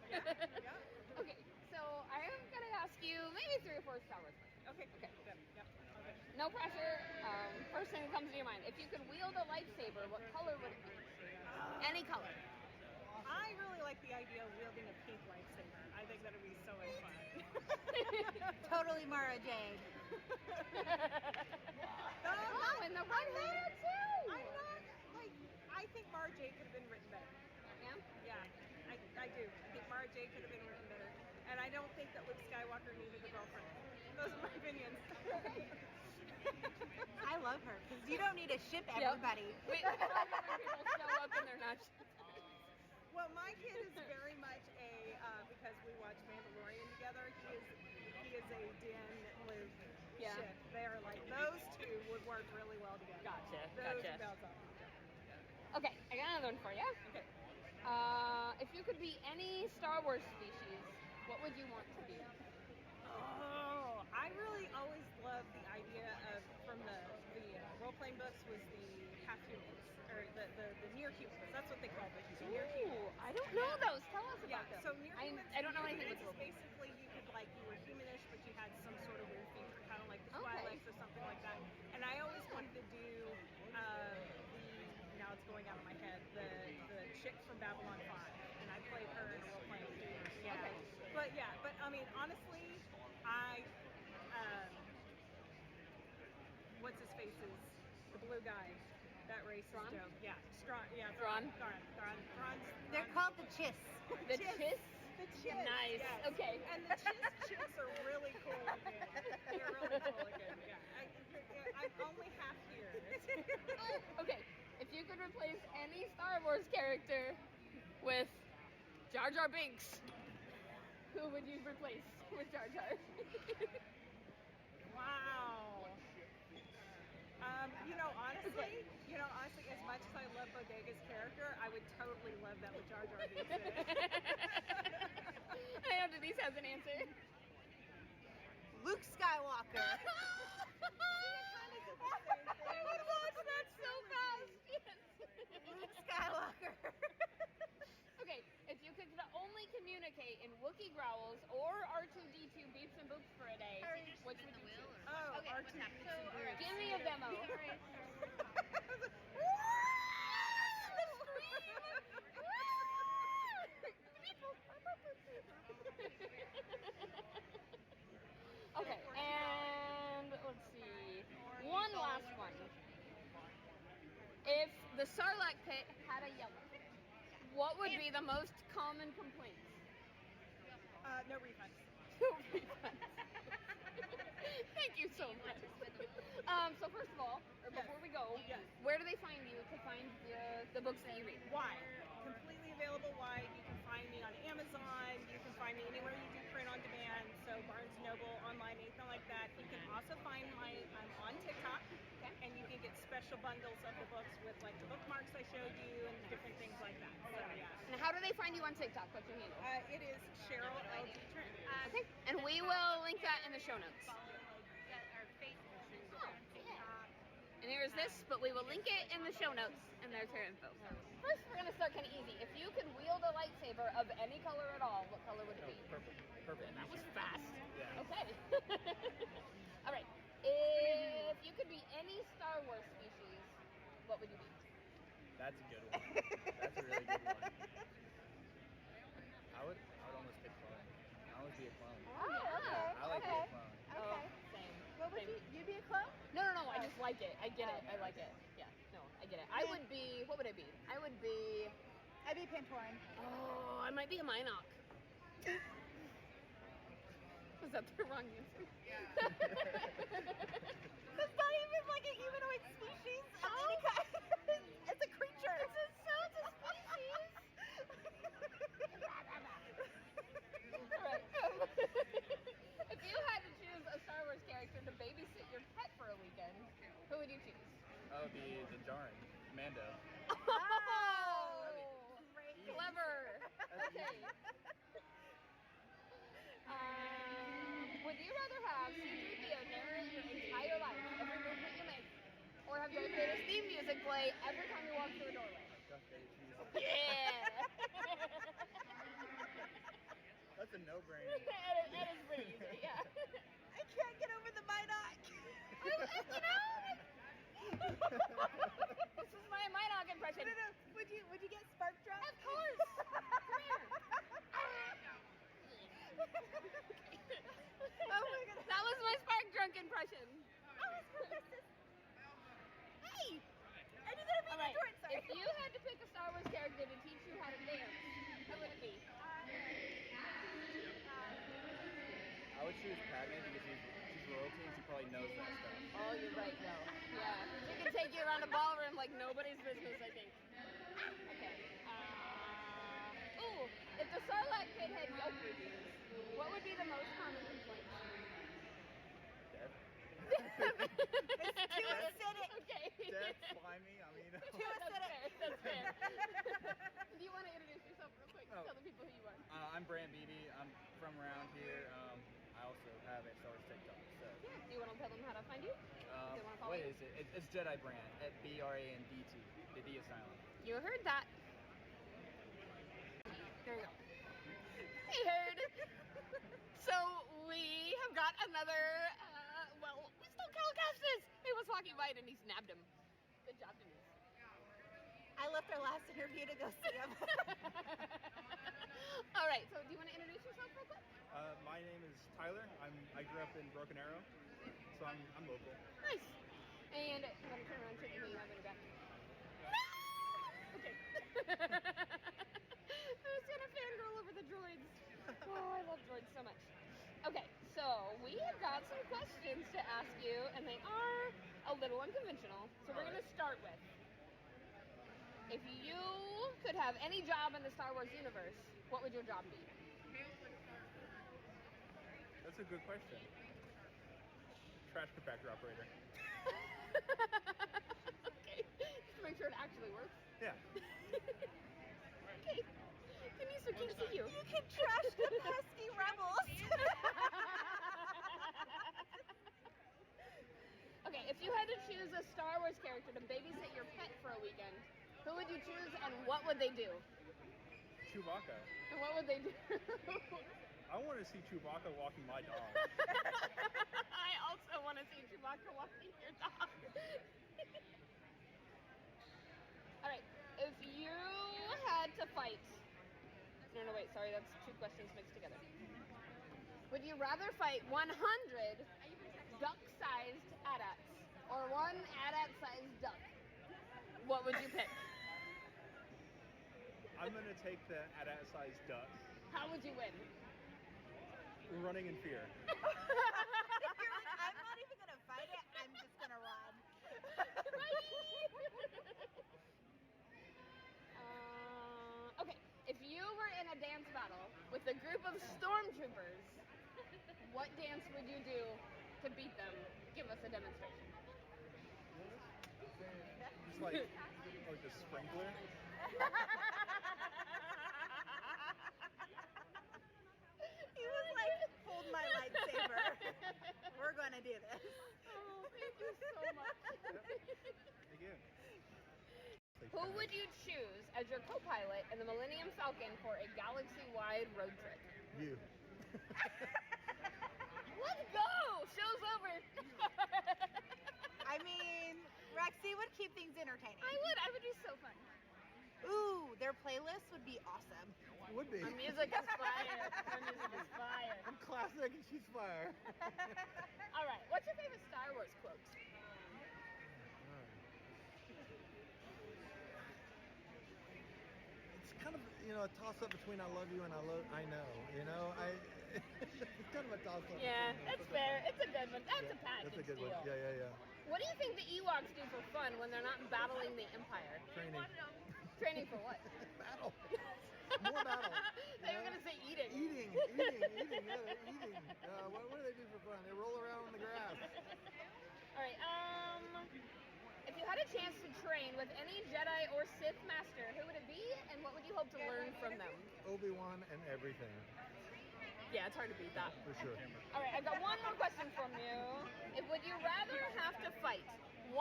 Okay, so I am going to ask you maybe 3 or 4 Star Wars questions. Okay. Good. Yep. Okay. No pressure. First thing that comes to your mind. If you could wield a lightsaber, what color would it be? Any color. I really like the idea of wielding a pink lightsaber. I think that'd be so much fun. Totally Mara Jade. Oh, and the red hair too. I'm not like. I think Mara Jade could have been written better. Yeah. Yeah, I do. I think Mara Jade could have been written better, and I don't think that Luke Skywalker needed a girlfriend. Those are my opinions. I love her because you don't need to ship everybody. We love it when people show up and they're not. Well, my kid is very much a because we watch Mandalorian together. He is a Din Luke ship. They are like those two would work really well together. Gotcha. Those Gotcha. bells up. Okay, I got another one for you. Okay. If you could be any Star Wars species, what would you want to be? Oh, I really always loved the idea of from the role-playing books was the half-humans or the near humans. That's what they call them. Near humans. I don't know those. Tell us about them. So near humans. I don't know anything with Basically, you could you were humanish, but you had some sort of weird feature, kind of like the Twi'leks or something like that. And I always wanted to do now it's going out of my head, the chick from Babylon 5, and I played her in a role-playing game. Yeah. Okay. But I mean, honestly, what's his face is the blue guy, that racist joke. Yeah, Thrawn. They're called the Chiss. The Chiss? The Chiss. Nice. Yes. Okay. And the Chicks are really cool looking. They're really cool looking. Yeah. I'm only half here. Okay. If you could replace any Star Wars character with Jar Jar Binks, who would you replace with Jar Jar? Wow. Honestly, as much as I love Bodega's character, I would totally love that with Jar Jar Binks in it. I know Denise has an answer. Luke Skywalker. I would watch that so fast. Yes. Luke Skywalker. Okay, if you could only communicate in Wookiee growls or R2-D2 beeps and boops for a day, which would you choose? Oh, Okay, R2 beeps and boops. Give me a demo. Okay, and let's see. One last one. If the Sarlacc pit had a yellow, what would be the most common complaints? No refunds. No refunds. Thank you so much. So first of all, or before we go, where do they find you to find the books that you read? Wide. Completely available wide. You can find me on Amazon. You can find me anywhere you do print on demand. So Barnes & Noble, online, anything like that. You can also find I'm on TikTok. Okay. And you can get special bundles of the books with the bookmarks I showed you and different things like that. So yeah. And how do they find you on TikTok? What's your handle? It is Cheryl LG Trent. Okay. And we will link that in the show notes. And here's this, but we will link it in the show notes, and there's her info. First, we're going to start kind of easy. If you could wield a lightsaber of any color at all, what color would it be? Purple. Purple. That was fast. Yeah. Okay. All right. If you could be any Star Wars species, what would you be? That's a good one. That's a really good one. I would almost pick clone. I would be a clone. Oh, okay. I like being a clone. Okay. Same. What would you be a clone? No, I just like it. I get it. I like it. Yeah, no, I get it. I would be, what would I be? I'd be Pantoran. Oh, I might be a Minoc. Was that the wrong answer? Yeah. That's not even like a humanoid species of any kind. It's a creature. It's a species. Alright. If you had to choose a Star Wars character to babysit your pet for a weekend, who would you choose? That would be the Djarin, Mando. Oh! Clever. Okay. Would you rather have C-3PO narrate your entire life, every movement you make, or have Darth Vader's theme music play every time you walk through a doorway? Darth Vader's music. Yeah! That's a no-brainer. That is pretty easy, yeah. I can't get over the Minoc. This is my Minoc impression. No. Would you get spark drunk? Of course. impression. Oh, it's Professor. Hey! I knew that would be Alright, Jordan, sorry. if you had to pick a Star Wars character to teach you how to dance, who would it be? I would choose Padme because she's royalty and she probably knows that stuff. Oh, you're right, though. Yeah. She can take you around a ballroom like nobody's business, I think. Okay. Ooh, if the Sarlacc pit had yolk reviews, what would be the most common complaint? Dead. It's too acidic. Okay. Dead, slimy, I mean. Too acidic. That's fair. Do you want to introduce yourself real quick? Oh. Tell the people who you are. I'm Brand Beatty. I'm from around here. I also have a Star Wars TikTok. So. Yeah. Do you want to tell them how to find you? They wanna follow What you? is it? It's Jedi Brand at BRANDT. The D is silent. You heard that. There you go. Hey, Herd. So we have got another, we still Cal Kestis. He was walking by and he snapped him. Good job, Denise. I left our last interview to go see him. All right, so do you want to introduce yourself real quick? My name is Tyler. I grew up in Broken Arrow, so I'm local. Nice. And I'm going to turn around and take me. I'm going to back. Okay. I was going to fangirl over the droids. Oh, I love droids so much. Okay, so we have got some questions to ask you, and they are a little unconventional. So we're going to start with, if you could have any job in the Star Wars universe, what would your job be? That's a good question. Trash compactor operator. Okay, just to make sure it actually works. Yeah. Okay. Denise, we can't see you. You can trash the pesky rebels. Okay, if you had to choose a Star Wars character to babysit your pet for a weekend, who would you choose and what would they do? Chewbacca. And what would they do? I want to see Chewbacca walking my dog. I also want to see Chewbacca walking your dog. Alright, if you had to fight... No, wait, sorry, that's two questions mixed together. Would you rather fight 100 duck-sized AT-ATs or one AT-AT-sized duck? What would you pick? I'm going to take the AT-AT-sized duck. How would you win? Running in fear. You're like, I'm not even going to fight it, I'm just going to run. Okay, if you were in a dance battle with a group of stormtroopers, what dance would you do to beat them? Give us a demonstration. Just like a sprinkler. He was like, hold my lightsaber. We're going to do this. Oh, thank you so much. Again. Who would you choose as your co-pilot in the Millennium Falcon for a galaxy-wide road trip? You. Let's go! Show's over. I mean, Rexy would keep things entertaining. I would be so fun. Ooh, their playlist would be awesome. It would be. Our music is fire. Our music is fire. I'm classic and she's fire. All right, what's your favorite Star Wars quote? It's kind of, a toss-up between I love you and I know, it's kind of a toss-up. Yeah, that's fair. It's a good one. That's a package That's a good deal. one. Yeah. What do you think the Ewoks do for fun when they're not battling the Empire? Training. Training for what? Battle. More battle. They were going to say eating. Eating. Yeah, they're eating. What do they do for fun? They roll around in the grass. All right, if you had a chance to train with any Jedi or Sith master, who would it be, and what would you hope to learn from them? Obi-Wan and everything. Yeah, it's hard to beat that. For sure. All right, I've got one more question from you. Would you rather have to fight 100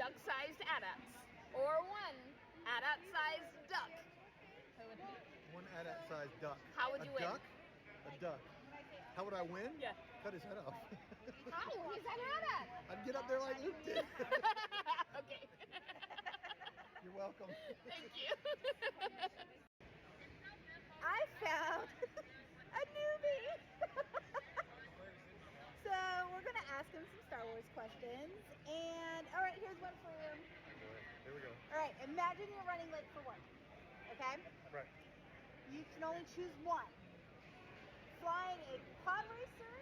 duck-sized AT-ATs or one AT-AT-sized duck? Who would it be? One AT-AT-sized duck. How would you win? A duck. How would I win? Yeah. Cut his head off. How? He's an AT-AT. I'd get up there like Luke did. Okay. You're welcome. Thank you. I found a newbie. So we're Star Wars questions. And all right, here's one for you. Here we go. All right, imagine you're running late for work. Okay? Right. You can only choose one. Flying a pod racer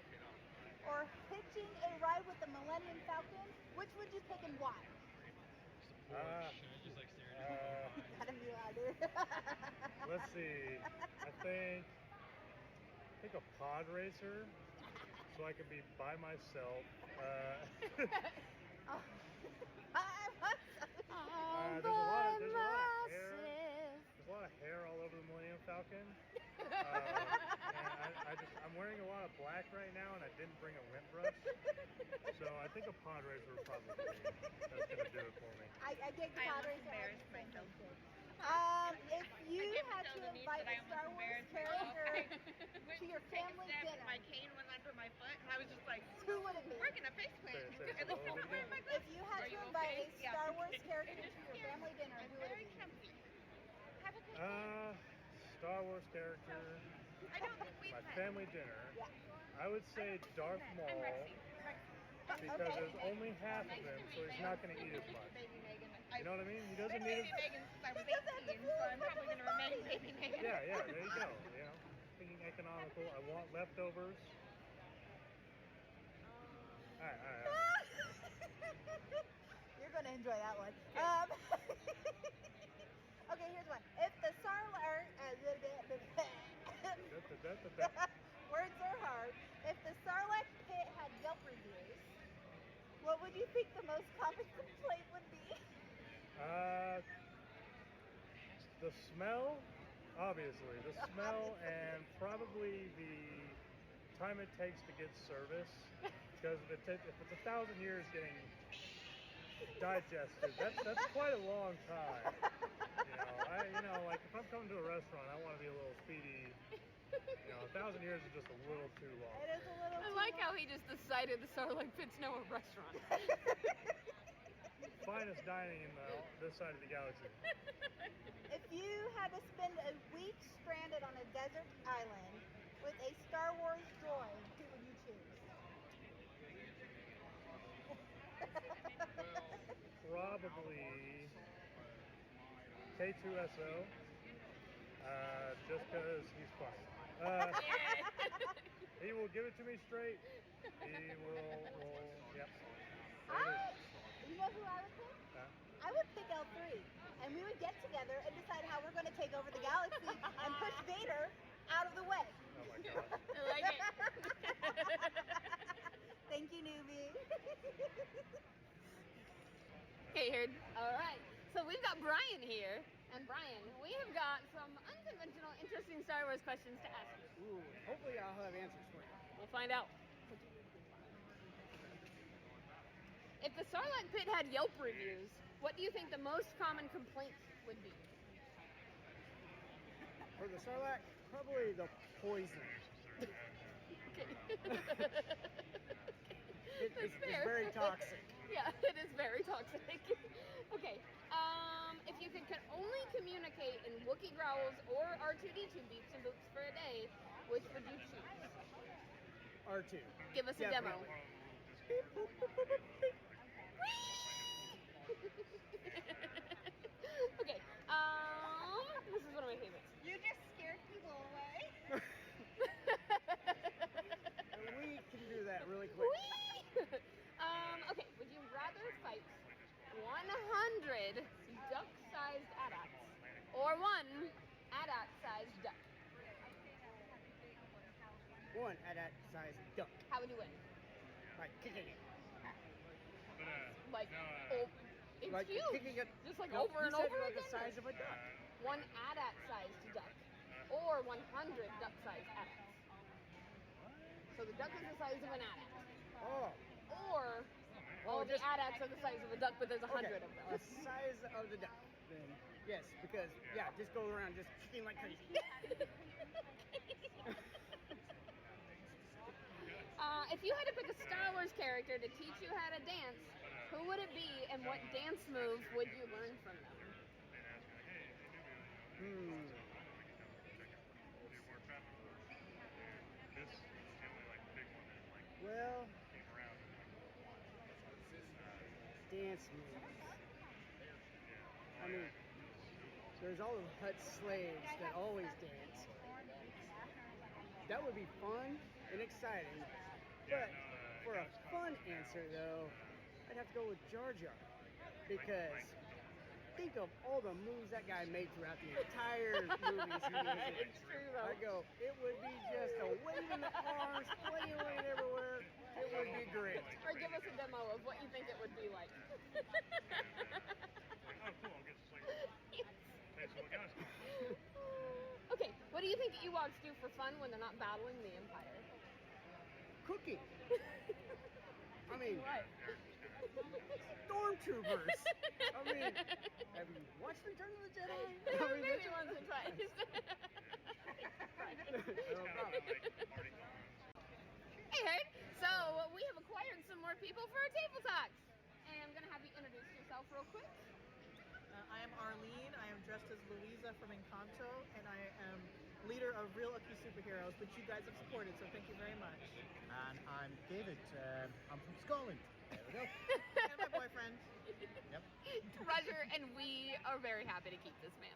or hitching a ride with the Millennium Falcon. Which would you pick and why? Gotta be louder. Let's see. I think a pod racer, so I can be by myself. There's a lot of hair all over the Millennium Falcon. I'm wearing a lot of black right now, and I didn't bring a lint brush. So I think a pod racer would probably that's gonna do it for me. I take the pod racer. If you had to invite a Star Wars character to your family dinner, my cane went under my foot, and I was just like, who would it be? we're gonna face plant. And then I'm wearing my If you had to invite a Star Wars character to your family dinner, who would it be? Star Wars character. My family dinner. Yeah. I would say Darth Maul, because there's only half of him, so he's not going to eat as much. You know what I mean? He doesn't need as Megan since I was 18, so I'm probably going to remain Baby Megan. Yeah, there you go. You know, thinking economical. I want leftovers. All right. You're going to enjoy that one. Okay, here's one. If the words are hard. If the Sarlacc pit had Yelp reviews, what would you think the most common complaint would be? The smell, obviously. The smell and probably the time it takes to get service. Because if it's 1,000 years getting digested, that's quite a long time. Like if I'm coming to a restaurant, I want to be a little speedy. 1,000 years is just a little too long. It is a little I like how he just decided the Sarlacc pit's now a restaurant. Finest dining in this side of the galaxy. If you had to spend a week stranded on a desert island with a Star Wars droid, who would you choose? Probably K2SO, just because he's funny. He will give it to me straight. He will yep. You know who I would pick? I would pick L3, and we would get together and decide how we're going to take over the galaxy and push Vader out of the way. Oh my gosh. I like it. Thank you, newbie. Okay, Herd. All right. So we've got Brian here. And Brian, we have got some unconventional, interesting Star Wars questions to ask you. Ooh, hopefully I'll have answers for you. We'll find out. If the Sarlacc pit had Yelp reviews, what do you think the most common complaint would be? For the Sarlacc, probably the poison. Okay. It's very toxic. Yeah, it is very toxic. Okay. If you could only communicate in Wookiee growls or R2-D2 beeps and boops for a day, which would you choose? R2. Give us a demo. Beep, boop, boop, boop, boop, beep. Okay. This is one of my favorites. You just scared people away. We can do that really quick. Okay. Would you rather fight 100 duck-sized AT-ATs or one AT-AT-sized duck? One AT-AT-sized duck. How would you win? By kicking it. Like, it's like huge. kicking it. Just like No, over and you said over like again. the size of a duck. One AT-AT-sized duck or 100 duck-sized AT-ATs. So the duck is the size of an AT-AT. Oh. Or all the AT-ATs are the size of a duck, but there's 100 of them. The size of the duck. Then yes, because just go around just kicking like crazy. If you had to pick a Star Wars character to teach you how to dance, who would it be, and what dance move would you learn from them? Well, dance moves. I mean, there's all the Hut slaves that always dance. That would be fun and exciting. But for a fun answer, though, I'd have to go with Jar Jar. Because think of all the moves that guy made throughout the entire movies he was in. It's true, though. I go, it would be just a waving the arms, flailing everywhere. It would be great. Or give us a demo of what you think it would be like. Okay, what do you think Ewoks do for fun when they're not battling the Empire? Cooking. I mean, What? stormtroopers. I mean, have you watched Return of the Jedi? Maybe once or twice. Hey, Herd. So we have acquired some more people for our table talks, and I'm gonna have you introduce yourself real quick. I am Arlene. I am dressed as Louisa from Encanto, and I am leader of Real Okie Superheroes, which you guys have supported, so thank you very much. And I'm David. I'm from Scotland. There we go. And my boyfriend. Yep. Roger, and we are very happy to keep this man.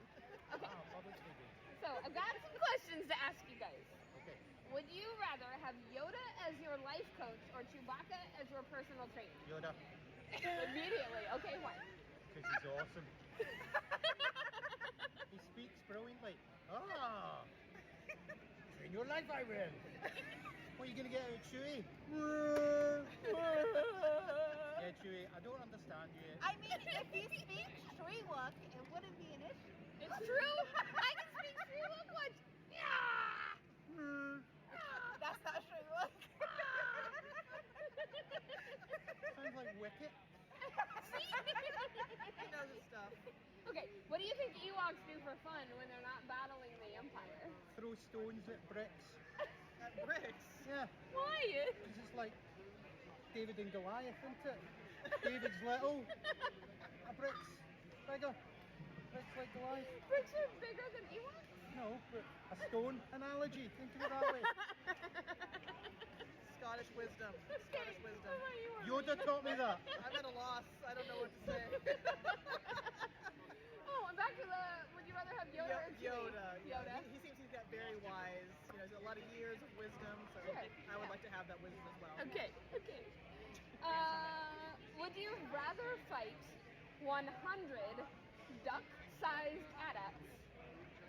Okay. Oh, that's good. So I've got some questions to ask you guys. Okay. Would you rather have Yoda as your life coach or Chewbacca as your personal trainer? Yoda. Immediately. Okay, why? Because he's awesome. He speaks brilliantly. Ah! Train your life, I will. What are you going to get out of Chewie? Yeah, Chewie, I don't understand you. I mean, if he speaks Shriwok, it wouldn't be an issue. It's true. I can speak Shriwok once. That's not Shriwok. Sounds like Wicket. He knows his stuff. Okay, what do you think Ewoks do for fun when they're not battling the Empire? Throw stones at bricks. At bricks? Yeah. Why? Because it's like David and Goliath, isn't it? David's little. A brick's bigger. Bricks like Goliath. Bricks are bigger than Ewoks? No, but a stone analogy. Think of it that way. Scottish wisdom. Scottish wisdom. Yoda taught me that. I'm at a loss. I don't know what to say. Oh, and back to the, would you rather have Yoda or Chewie? Yoda. Yeah. Yoda. He seems he's got very wise. You know, he's got a lot of years of wisdom, so Sure. I would like to have that wisdom as well. Okay, okay. Would you rather fight 100 duck-sized AT-ATs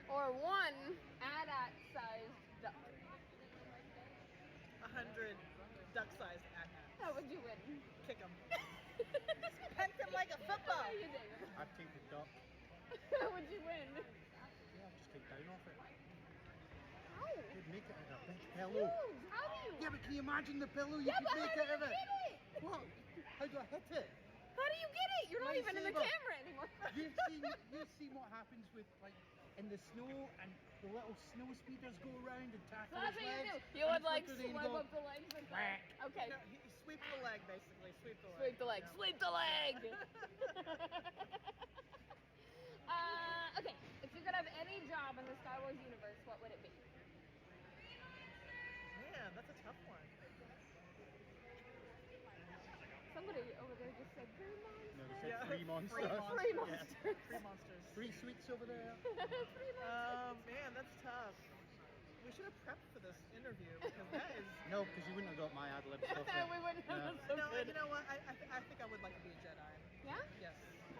or one AT-AT-sized duck? 100 duck-sized AT-ATs. How would you win? Kick him. Peck him like a football. How are you, David? I'd take the duck. How would you win? Yeah, just take down off it. How? You'd make it out of a big pillow. Huge. How do you? Yeah, but can you imagine the pillow you Yeah, could but make how out do of you it? get it? What? How do I hit it? How do you get it? You're not even in the Lightsaber. camera anymore. You've seen what happens with, like, in the snow and the little snow speeders go around and tackle So that's his what you legs. do. You and would like flicker it and swipe go, up the legs and whack. Okay. No, he sweep the leg, basically. Sweep the leg. Sweep the leg. Yeah. Sweep the leg. Okay. If you could have any job in the Star Wars universe, what would it be? Man, that's a tough one. Somebody over there just said free monsters. No, they said free monsters. Free monsters. Yeah. Free monsters. Free sweets over there. Free monsters. Man, that's tough. We should have prepped for this interview because that is. No, because you wouldn't have got my ad lib stuff. in. We wouldn't have so No, good. you know what? I think I would like to be a Jedi. Yeah? Yes.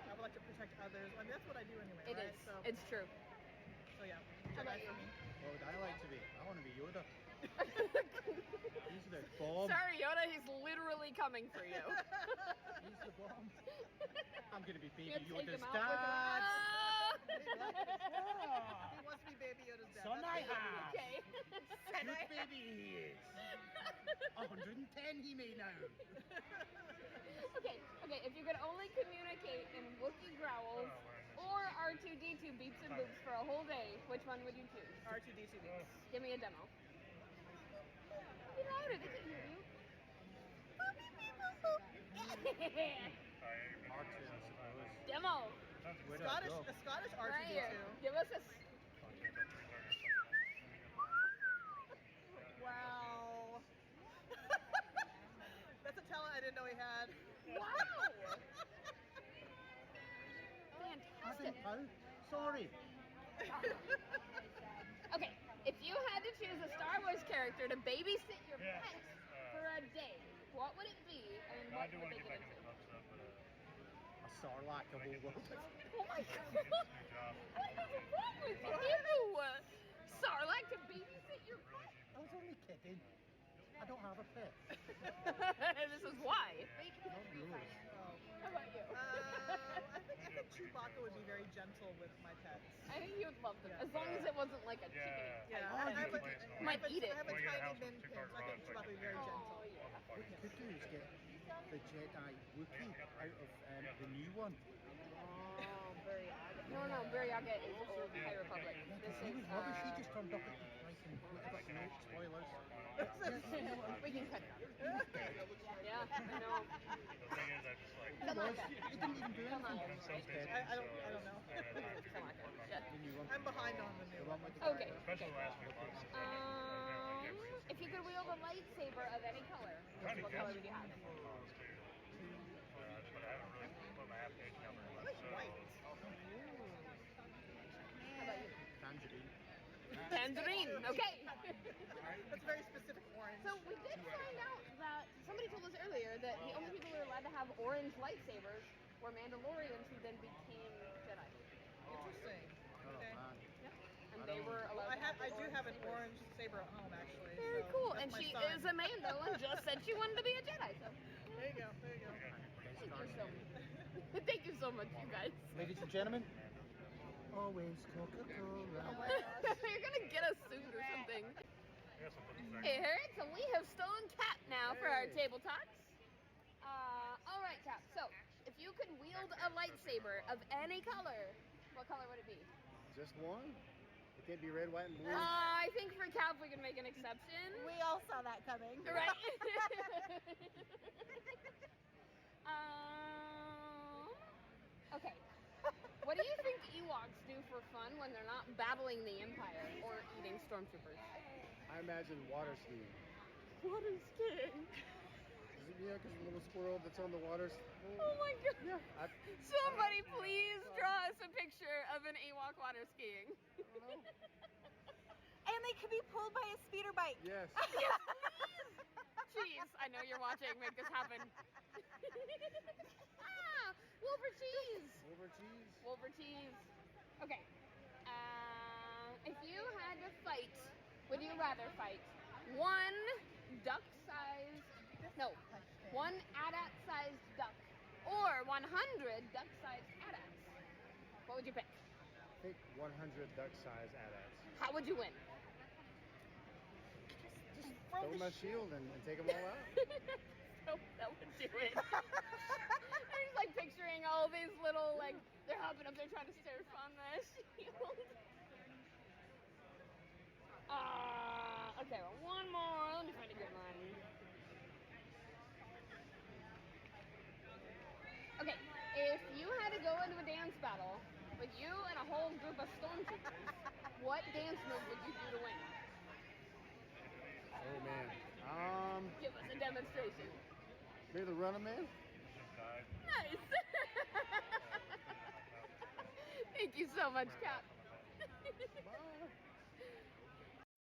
I would like to protect others. I mean, that's what I do anyway, It right? is. So, It's true. so yeah, How about Jedi you? for me. What would I like to be? I want to be Yoda. He's the bomb. Sorry, Yoda, he's literally coming for you. He's the bomb. I'm going to be You Baby take Yoda's him out dad. He wants to be Baby Yoda's dad. Son I That's good. have. Okay. Good baby he is. 110 he may now. Okay, if you could only communicate in Wookiee growls or R2-D2 beeps and boops for a whole day, which one would you choose? R2-D2 beeps. Give me a demo. Be louder, they can hear you. R2, I suppose. Demo. Where'd I go? A Scottish R2-D2. Right here. Give us a... Wow. That's a talent I didn't know he had. Wow. question. Sorry. Okay, if you had to choose a Star Wars character to babysit your pet for a day, what would it be, and what would they get into? A Sarlacc of a wolf. Oh my god! What is wrong with you? Sarlacc to babysit your pet? I was only kidding. I don't have a pet. This is why. How about you? I think Chewbacca would be very gentle with my pets. I think you would love them, as long as it wasn't like a chicken. Yeah, might eat it. I have a tiny bin pin, so I think Chewbacca would be very gentle. What you could do is get the Jedi Wookiee out of the new one. No, Buryaga is old High Republic. This He is, was rubbish. He just turned up at the price and no spoilers. we can cut it out. Yeah, I know. He didn't even do anything. I don't know. I'm behind on the new one. Okay. If you could wield a lightsaber of any color, what color would you have? Tangerine, okay. That's very specific orange. So we did find out that somebody told us earlier that the only people who are allowed to have orange lightsabers were Mandalorians who then became Jedi. Interesting. Okay. And they were allowed I do have an orange saber at home, actually. Very so cool. that's And my she son. is a Mando and just said she wanted to be a Jedi. So There you go. thank you so much. Thank you so much, you guys. Ladies and gentlemen, always Coca-Cola. You're gonna get a suit or something. Hey, Harriet, so we have stolen Cap now for our table talks. All right, Cap. So, if you could wield a lightsaber of any color, what color would it be? Just one? It can't be red, white, and blue. I think for Cap we can make an exception. We all saw that coming. Right? Okay. What do you think Ewoks do for fun when they're not battling the Empire or eating stormtroopers? I imagine water skiing. Water skiing? Yeah, because the little squirrel that's on the water. Oh my god. Yeah. Somebody please draw us a picture of an Ewok water skiing. And they could be pulled by a speeder bike. Yes. Yes, please. Jeez, I know you're watching. Make this happen. Wolver cheese. Wolver cheese. Wolver cheese. Okay. If you had to fight, would you rather fight one one AT-AT-sized duck, or 100 duck-sized AT-ATs? What would you pick? I think 100 duck-sized AT-ATs. How would you win? Just throw my shield and take them all out. That would do it. I'm just like picturing all these little, like, they're hopping up there trying to surf on the shield. Okay, well, one more. Let me find a good one. Okay, if you had to go into a dance battle with you and a whole group of stormtroopers, what dance move would you do to win? Oh man. Give us a demonstration. Maybe the Running Man? Nice. Thank you so much, Cap.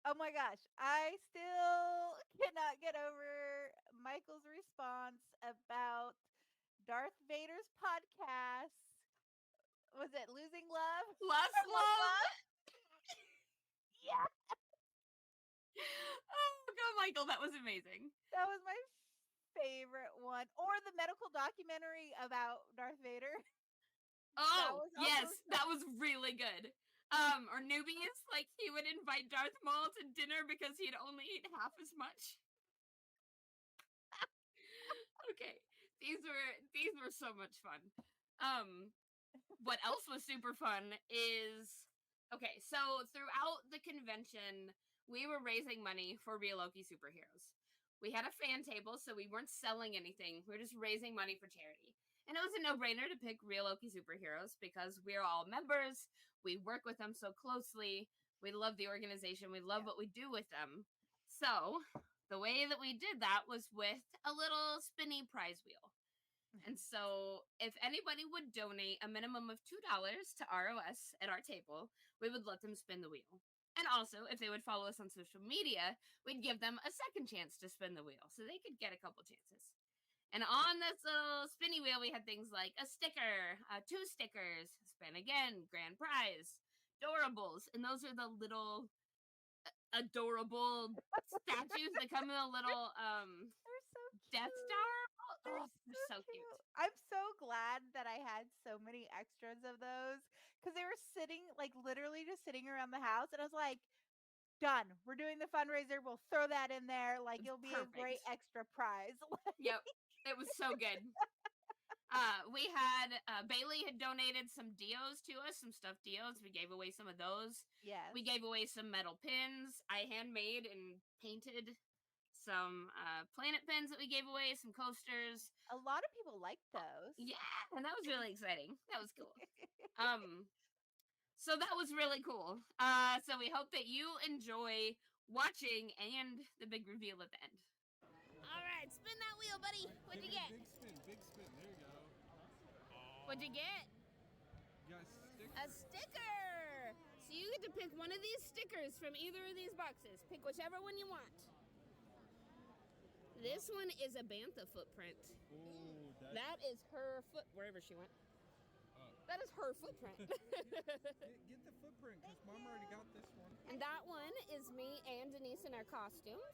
Oh my gosh, I still cannot get over Michael's response about Darth Vader's podcast. Was it Losing Love? Lost Love? Yeah. Oh God, Michael, that was amazing. That was my favorite one. Or the medical documentary about Darth Vader. Oh, yes, that was really good. Or Nubius, like he would invite Darth Maul to dinner because he'd only eat half as much. Okay, these were so much fun. What else was super fun is, okay, so throughout the convention, we were raising money for Real Okie Superheroes. We had a fan table, so we weren't selling anything. We were just raising money for charity. And it was a no-brainer to pick Real Okie Superheroes because we're all members. We work with them so closely. We love the organization. We love what we do with them. So the way that we did that was with a little spinny prize wheel. And so if anybody would donate a minimum of $2 to ROS at our table, we would let them spin the wheel. And also, if they would follow us on social media, we'd give them a second chance to spin the wheel so they could get a couple chances. And on this little spinny wheel, we had things like a sticker, 2 stickers, spin again, grand prize, adorables. And those are the little adorable statues that come in a little They're so Death cute. Star. They're so cute. I'm so glad that I had so many extras of those because they were sitting, like literally just sitting around the house, and I was like, "Done. We're doing the fundraiser. We'll throw that in there. Like it'll be a great extra prize." Yep, it was so good. We had Bailey had donated some Dios to us, some stuffed Dios. We gave away some of those. Yes. We gave away some metal pins. I handmade and painted some planet pins that we gave away, some coasters. A lot of people liked those. Yeah, and that was really exciting. That was cool. So that was really cool. So we hope that you enjoy watching and the big reveal at the end. All right, spin that wheel, buddy. What'd you get? Big spin. There you go. What'd you get? You got a sticker. A sticker! So you get to pick one of these stickers from either of these boxes. Pick whichever one you want. This one is a bantha footprint. Ooh, that is her foot, wherever she went. That is her footprint. Get the footprint, because Mom already got this one. And that one is me and Denise in our costumes.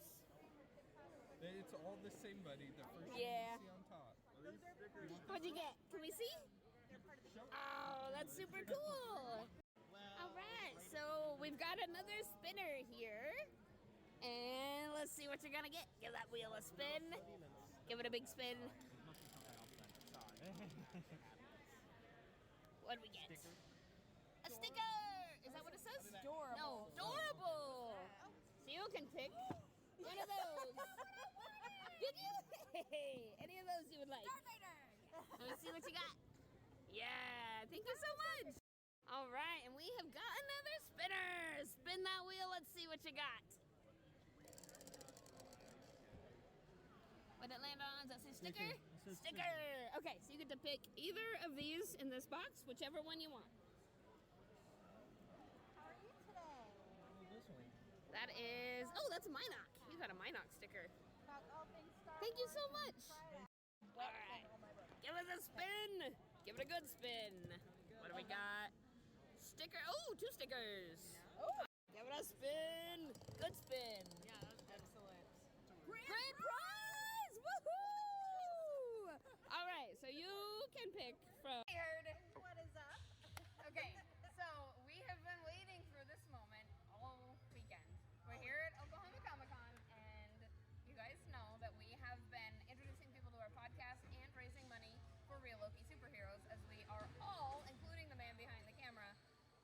It's all the same, buddy. The first Yeah. one you see on top. What'd you get? Can we see? Oh, that's super cool. All right, so we've got another spinner here. And let's see what you're gonna get. Give that wheel a spin. Give it a big spin. What'd we get? A sticker! Is that what it says? Adorable. No, adorable! So you can pick one of those. Did you? Hey, any of those you would like? Let me see what you got. Yeah, thank you so much. All right, and we have got another spinner. Spin that wheel. Let's see what you got. What did it land on? Does that say sticker? Sticker. Okay, so you get to pick either of these in this box, whichever one you want. How are you today? This one. That is, oh, that's a Minoc. You got a Minoc sticker. Talk all things Star Thank you Wars so and much. try it. All right, give it a spin. Give it a good spin. What do we got? Sticker. Oh, 2 stickers. Oh. Give it a spin. Good spin. Yeah, that's excellent. Great prize! Woohoo! All right, so you can pick from. What is up? Okay, so we have been waiting for this moment all weekend. We're here at Oklahoma Comic-Con, and you guys know that we have been introducing people to our podcast and raising money for Real Okie Superheroes, as we are all, including the man behind the camera,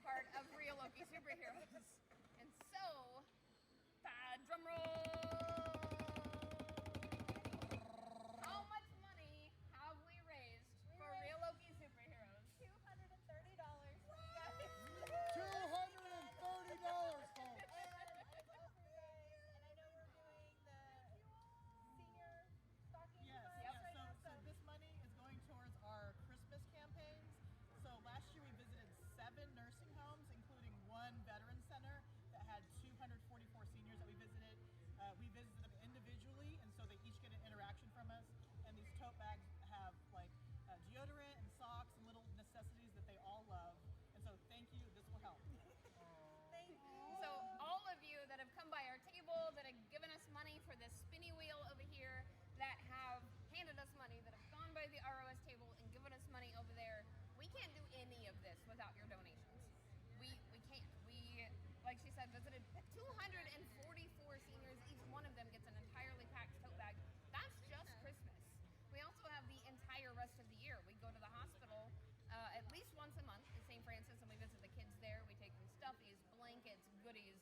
part of Real Okie Superheroes. And so, drum roll! How much money have we raised for Real Okie Superheroes? $230. $230, folks. And I know we're doing the senior stocking Yes. fund Yep. right now, So this money is going towards our Christmas campaigns. So last year we visited 7 nursing homes, including 1 veteran center that had 244 seniors that we visited. We visited them individually, and so they each get an interaction from us. And these tote bags have like deodorant and socks and little necessities that they all love. And so thank you. This will help. Thank you. So all of you that have come by our table, that have given us money for this spinny wheel over here, that have handed us money, that have gone by the ROS table and given us money over there, we can't do any of this without your donations. We can't. We, like she said, visited 244 seniors. Each one of them gets an entirely packed tote bag. That's just Christmas. We also have the entire rest of the year. We go to the hospital at least once a month in St. Francis, and we visit the kids there. We take them stuffies, blankets, goodies.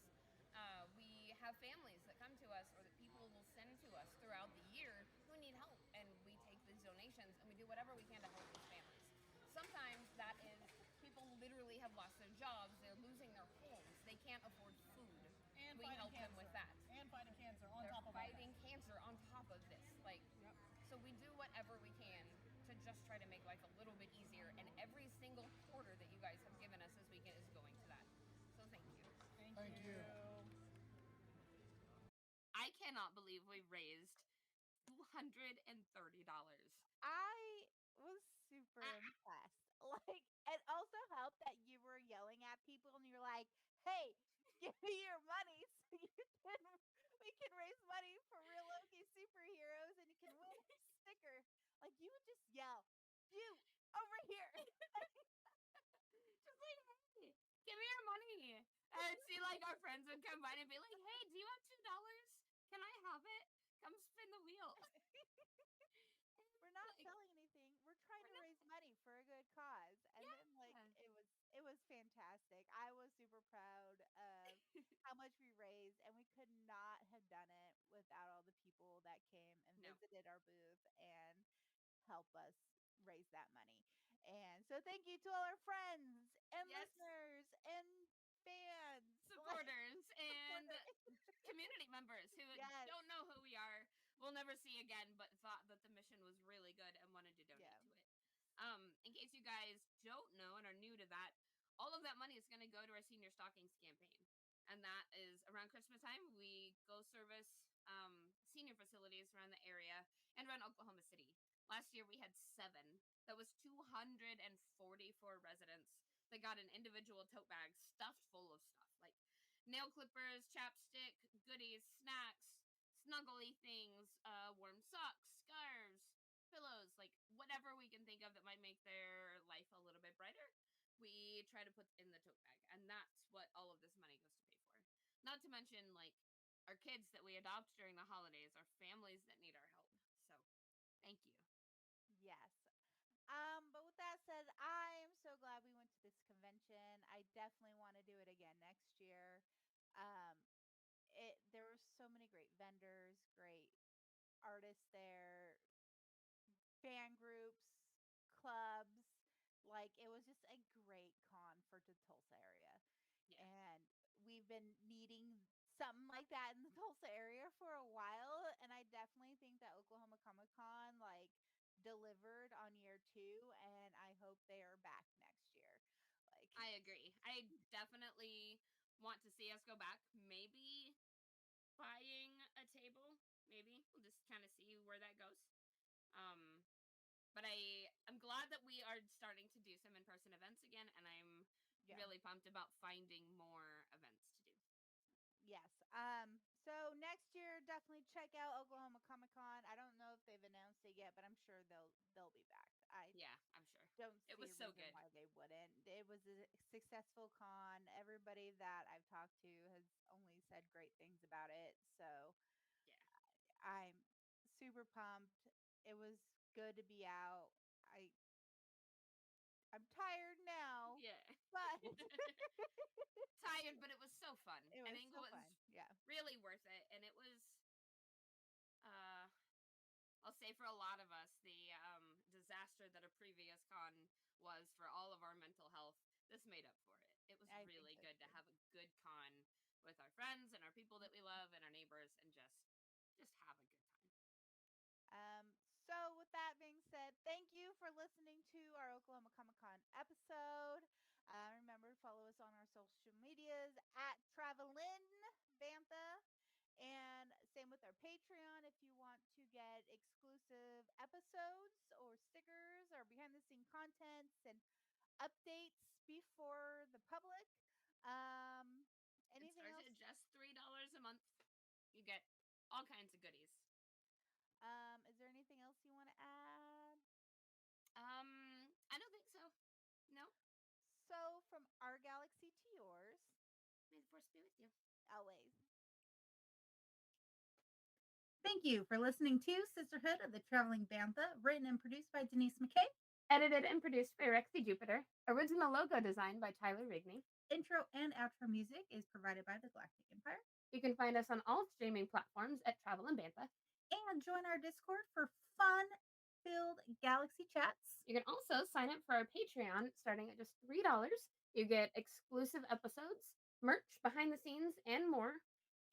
We have families that come to us, or that people will send to us throughout the year who need help, and we take these donations and we do whatever we can to help these families. Sometimes that is people literally have lost their jobs, they're losing their homes, they can't afford food. And we fighting help cancer. them with that. And fighting cancer on They're top of all fighting that. cancer on top of this. Like, so we do whatever we can to just try to make life a little bit easier. And every single quarter that you guys have given us this weekend is going to that. So thank you. Thank you. I cannot believe we raised $230. I was super impressed. Like, it also helped that you were yelling at people and you're like, "Hey, give me your money so we can raise money for Real Okie Superheroes and you can win a sticker." Like, you would just yell, "You over here!" Just like, hey, give me your money. And see, like, our friends would come by and be like, hey, do you have $2? Can I have it? Come spin the wheel. We're not selling anything. We're trying to raise money for a good cause. And then like it was fantastic. I was super proud of how much we raised, and we could not have done it without all the people that came and visited our booth and help us raise that money. And so thank you to all our friends and listeners and fans, supporters, and community members who don't know who we are, will never see again, but thought that the mission was really good and wanted to donate to it. In case you guys don't know and are new to that, all of that money is going to go to our senior stockings campaign. And that is around Christmas time. We go service senior facilities around the area and around Oklahoma City. Last year we had 7. That was 244 residents that got an individual tote bag stuffed full of stuff like nail clippers, chapstick, goodies, snacks, snuggly things, warm socks, scarves, pillows, like whatever we can think of that might make their life a little bit brighter. We try to put in the tote bag, and that's what all of this money goes to pay for. Not to mention, like, our kids that we adopt during the holidays, our families that need our help. So, thank you. Yes. But with that said, I am so glad we went to this convention. I definitely want to do it again next year. There were so many great vendors, great artists there, fan groups, clubs. Like, it was just a great con for the Tulsa area. And we've been needing something like that in the Tulsa area for a while. And I definitely think that Oklahoma Comic Con like delivered on year 2, and I hope they are back next year. Like, I agree. I definitely want to see us go back. Maybe buying a table. Maybe we'll just kind of see where that goes. But I'm glad that we are starting to do some in-person events again, and I'm really pumped about finding more events to do. Yes. So next year, definitely check out Oklahoma Comic Con. I don't know if they've announced it yet, but I'm sure they'll be back. I'm sure. Don't see it was a so reason good. why they wouldn't. It was a successful con. Everybody that I've talked to has only said great things about it. So I'm super pumped. It was good to be out. I'm tired now. But tired, but it was so fun. It I was think so it was fun. Yeah. really worth it. And it was I'll say for a lot of us, the disaster that a previous con was for all of our mental health, this made up for it. It was really good to have a good con with our friends and our people that we love and our neighbors, and just have a good time. So with that being said, thank you for listening to our Oklahoma Comic Con episode. Remember to follow us on our social medias at Travelin Bantha. And same with our Patreon if you want to get exclusive episodes or stickers or behind the scene contents and updates before the public. Anything else? It starts at just $3 a month. You get all kinds of goodies. Is there anything else you want to add? I don't think so. No. So from our galaxy to yours, may the force be with you. Always. Thank you for listening to Sisterhood of the Traveling Bantha, written and produced by Denise McKay. Edited and produced by Rexy Jupiter. Original logo designed by Tyler Rigney. Intro and outro music is provided by the Galactic Empire. You can find us on all streaming platforms at Travel and Bantha. And join our Discord for fun-filled galaxy chats. You can also sign up for our Patreon starting at just $3. You get exclusive episodes, merch, behind the scenes, and more.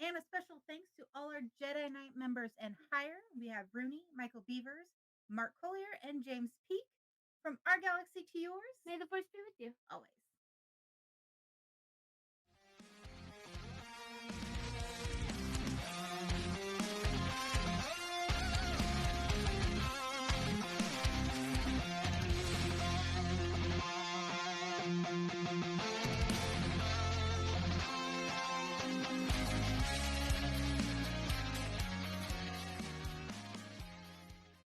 And a special thanks to all our Jedi Knight members and higher. We have Rooney, Michael Beavers, Mark Collier and James Peak. From our galaxy to yours, may the force be with you. Always.